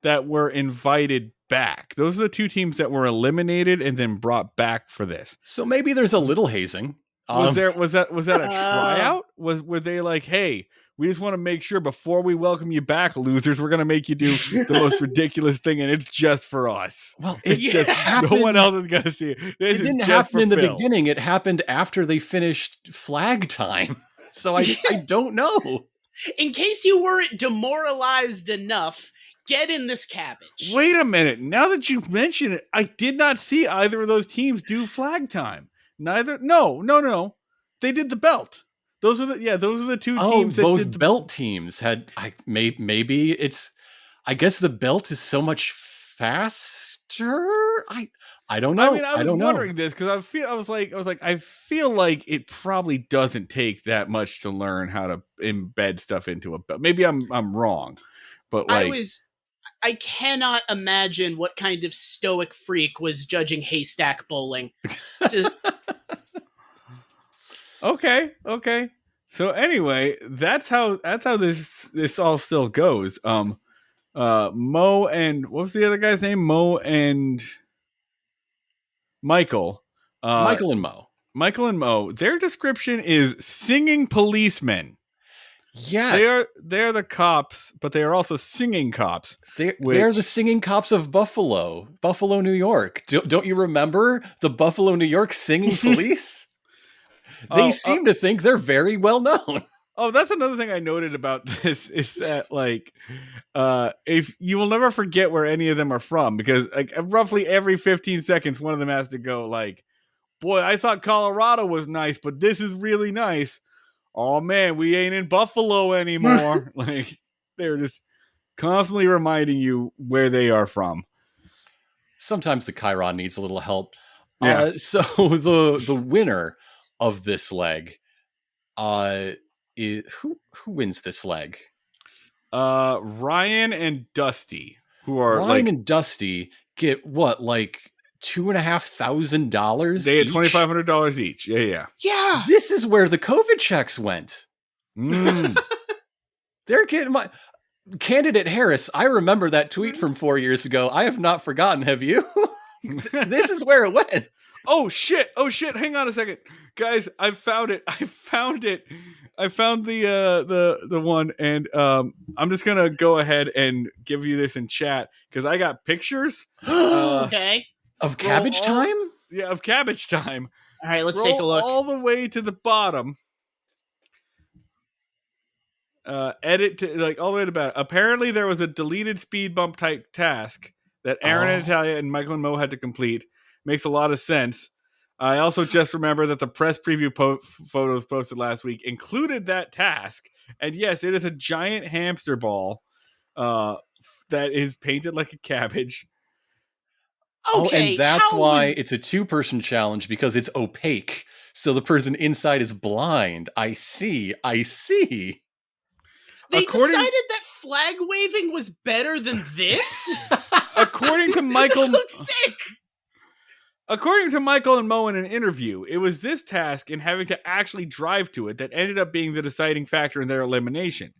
that were invited back. Those are the two teams that were eliminated and then brought back for this. So maybe there's a little hazing. Was that a tryout? Were they like, hey, we just want to make sure before we welcome you back, losers, we're going to make you do the most ridiculous thing, and it's just for us. Well, no one else is going to see it. This it didn't is happen in the Phil. beginning. It happened after they finished flag time. So I don't know. In case you weren't demoralized enough, get in this cabbage. Wait a minute. Now that you mention it, I did not see either of those teams do flag time. Neither. No. They did the belt. Those are the two teams that both did the belt teams had. Maybe it's. I guess the belt is so much faster. I don't know. I mean, I was wondering this because I feel like it probably doesn't take that much to learn how to embed stuff into a belt. Maybe I'm wrong, but like I cannot imagine what kind of stoic freak was judging haystack bowling. Okay. So anyway, that's how this all still goes. Mo and what was the other guy's name? Mo and Michael. Michael and Mo. Michael and Mo. Their description is singing policemen. Yes, they're the cops, but they are also singing cops. They're the singing cops of Buffalo, New York. Don't you remember the Buffalo, New York singing police? They seem to think they're very well known. Oh, that's another thing I noted about this is that like, if you will never forget where any of them are from because like roughly every 15 seconds, one of them has to go like, boy, I thought Colorado was nice, but this is really nice. Oh man, we ain't in Buffalo anymore. Like they're just constantly reminding you where they are from. Sometimes the Chiron needs a little help. Yeah. So the winner of this leg, who wins this leg? Ryan and Dusty, who are Ryan and Dusty get what, like $2,500? They get $2,500 each. Yeah. This is where the COVID checks went. They're getting my candidate Harris. I remember that tweet from 4 years ago. I have not forgotten. Have you? This is where it went. Oh shit! Hang on a second, guys. I found it. I found the one, and I'm just gonna go ahead and give you this in chat because I got pictures. Okay. Of cabbage time? Yeah, of cabbage time. All right, let's take a look. All the way to the bottom. Edit to like all the way to bottom. Apparently, there was a deleted speed bump type task that Aaron and Natalia and Michael and Mo had to complete. Makes a lot of sense. I also just remember that the press preview photos posted last week included that task. And yes, it is a giant hamster ball that is painted like a cabbage. Okay, and that's why it's a 2-person challenge because it's opaque. So the person inside is blind. I see. They decided that flag waving was better than this? According to Michael... This looks sick! According to Michael and Mo in an interview, it was this task and having to actually drive to it that ended up being the deciding factor in their elimination.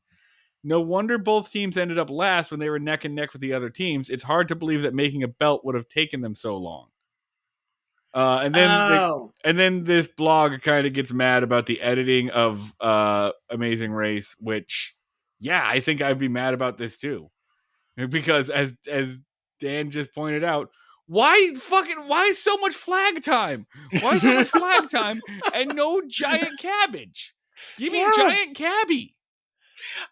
No wonder both teams ended up last when they were neck and neck with the other teams. It's hard to believe that making a belt would have taken them so long. And then this blog kind of gets mad about the editing of Amazing Race, which, yeah, I think I'd be mad about this too. Because as Dan just pointed out, why so much flag time? Why so much flag time and no giant cabbage? Give me giant Cabbie.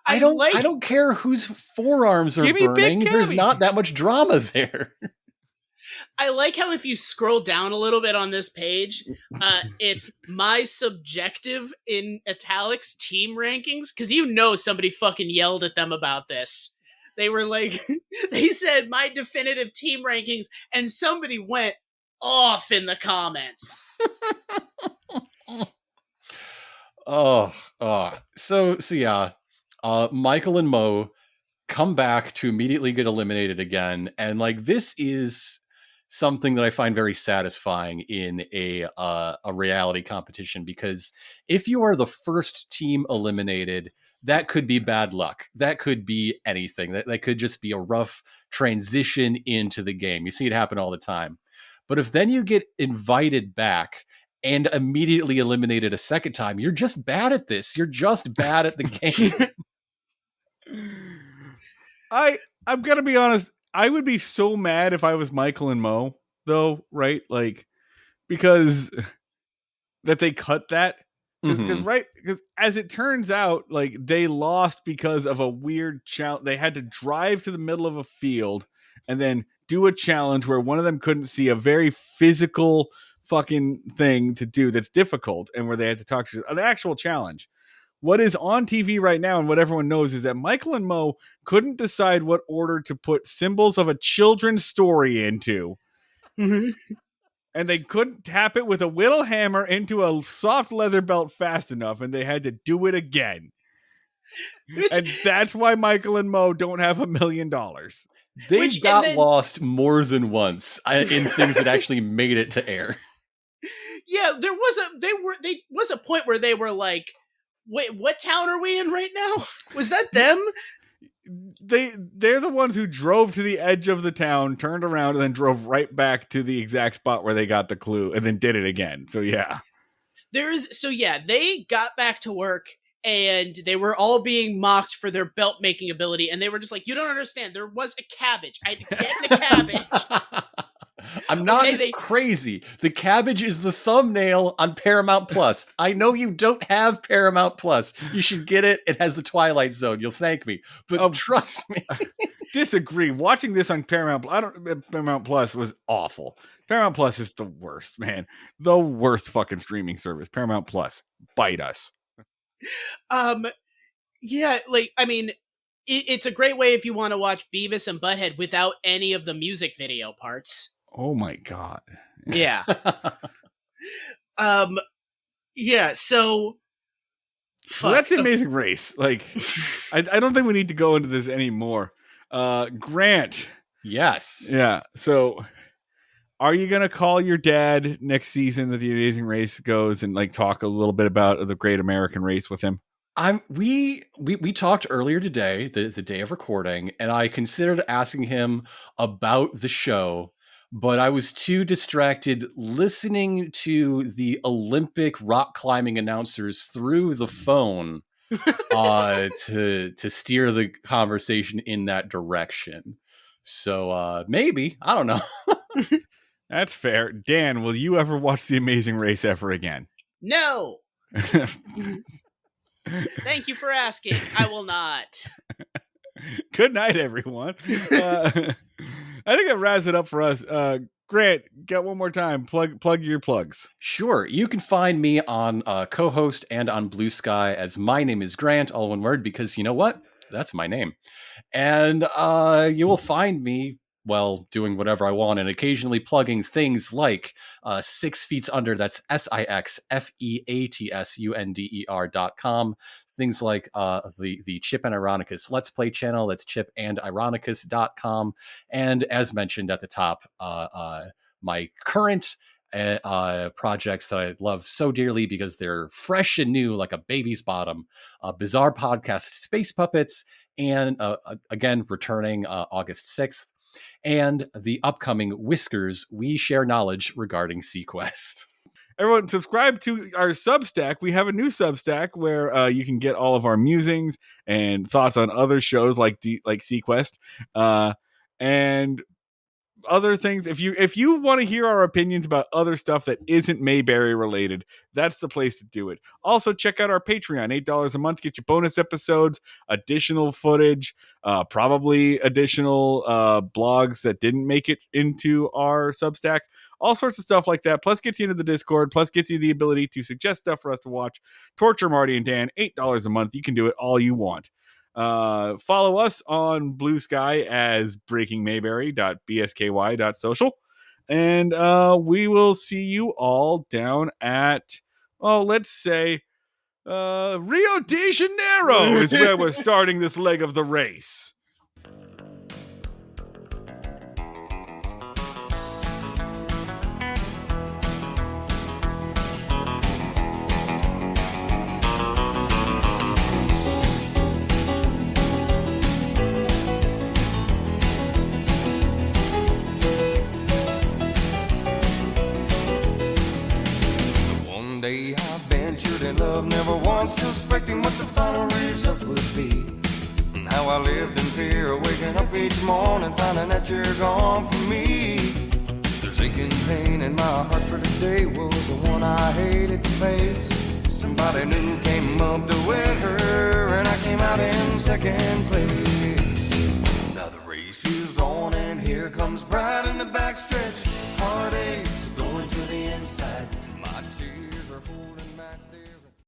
I don't care whose forearms are burning. There's not that much drama there. I like how if you scroll down a little bit on this page, it's my subjective in italics team rankings, because somebody fucking yelled at them about this. They were like, they said my definitive team rankings, and somebody went off in the comments. So yeah, Michael and Mo come back to immediately get eliminated again, and like this is something that I find very satisfying in a reality competition, because if you are the first team eliminated, that could be bad luck. That could be anything. That could just be a rough transition into the game. You see it happen all the time. But if then you get invited back and immediately eliminated a second time, you're just bad at this. You're just bad at the game. I'm gonna be honest. I would be so mad if I was Michael and Mo, though, right? Like, because that they cut that. Because as it turns out, like they lost because of a weird challenge. They had to drive to the middle of a field and then do a challenge where one of them couldn't see a very physical fucking thing to do that's difficult, and where they had to talk to an actual challenge. What is on TV right now and what everyone knows is that Michael and Mo couldn't decide what order to put symbols of a children's story into. And they couldn't tap it with a whittle hammer into a soft leather belt fast enough, and they had to do it again. And that's why Michael and Mo don't have $1 million. They got lost more than once in things that actually made it to air. Yeah, there was a point where they were like, "Wait, what town are we in right now? Was that them?" They're the ones who drove to the edge of the town, turned around, and then drove right back to the exact spot where they got the clue, and then did it again. So yeah, they got back to work, and they were all being mocked for their belt making ability, and they were just like, "You don't understand. There was a cabbage. I had to get the cabbage." I'm not crazy. The cabbage is the thumbnail on Paramount Plus. I know you don't have Paramount Plus. You should get it. It has the Twilight Zone. You'll thank me. But trust me. Disagree. Watching this on Paramount Plus was awful. Paramount Plus is the worst, man. The worst fucking streaming service. Paramount Plus. Bite us. Yeah, like, I mean, it's a great way if you want to watch Beavis and Butthead without any of the music video parts. Oh my god. Yeah. Yeah, so that's The Amazing Race. Like, I don't think we need to go into this anymore. Grant. Yes. Yeah. So are you going to call your dad next season that The Amazing Race goes and like talk a little bit about the Great American Race with him? We talked earlier today, the day of recording, and I considered asking him about the show, but I was too distracted listening to the Olympic rock climbing announcers through the phone to steer the conversation in that direction. So maybe, I don't know. That's fair. Dan, will you ever watch The Amazing Race ever again? No. Thank you for asking. I will not. Good night, everyone. I think that wraps it up for us. Grant, get one more time. Plug your plugs. Sure. You can find me on co-host and on Blue Sky as My Name is Grant, all one word, because you know what? That's my name. And you will find me, well, doing whatever I want and occasionally plugging things like 6 Feats Under, that's SIXFEATSUNDER.com. Things like the Chip and Ironicus Let's Play channel, that's chipandironicus.com. And as mentioned at the top, my current projects that I love so dearly because they're fresh and new like a baby's bottom, bizarre podcast Space Puppets, and again, returning August 6th. And the upcoming Whiskers, We Share Knowledge Regarding Sequest. Everyone, subscribe to our Substack. We have a new Substack where you can get all of our musings and thoughts on other shows like Sequest, and other things. If you want to hear our opinions about other stuff that isn't Mayberry related, that's the place to do it. Also, check out our Patreon. $8 a month, get you bonus episodes, additional footage, probably additional blogs that didn't make it into our Substack. All sorts of stuff like that. Plus gets you into the Discord. Plus gets you the ability to suggest stuff for us to watch. Torture Marty and Dan, $8 a month. You can do it all you want. Follow us on Blue Sky as breakingmayberry.bsky.social. And we will see you all down at, let's say, Rio de Janeiro is where we're starting this leg of the race. Love, never once suspecting what the final result would be, and how I lived in fear of waking up each morning finding that you're gone from me. There's aching pain in my heart for today was the one I hated to face. Somebody new came up to win her, and I came out in second place. Now the race is on, and here comes Bride and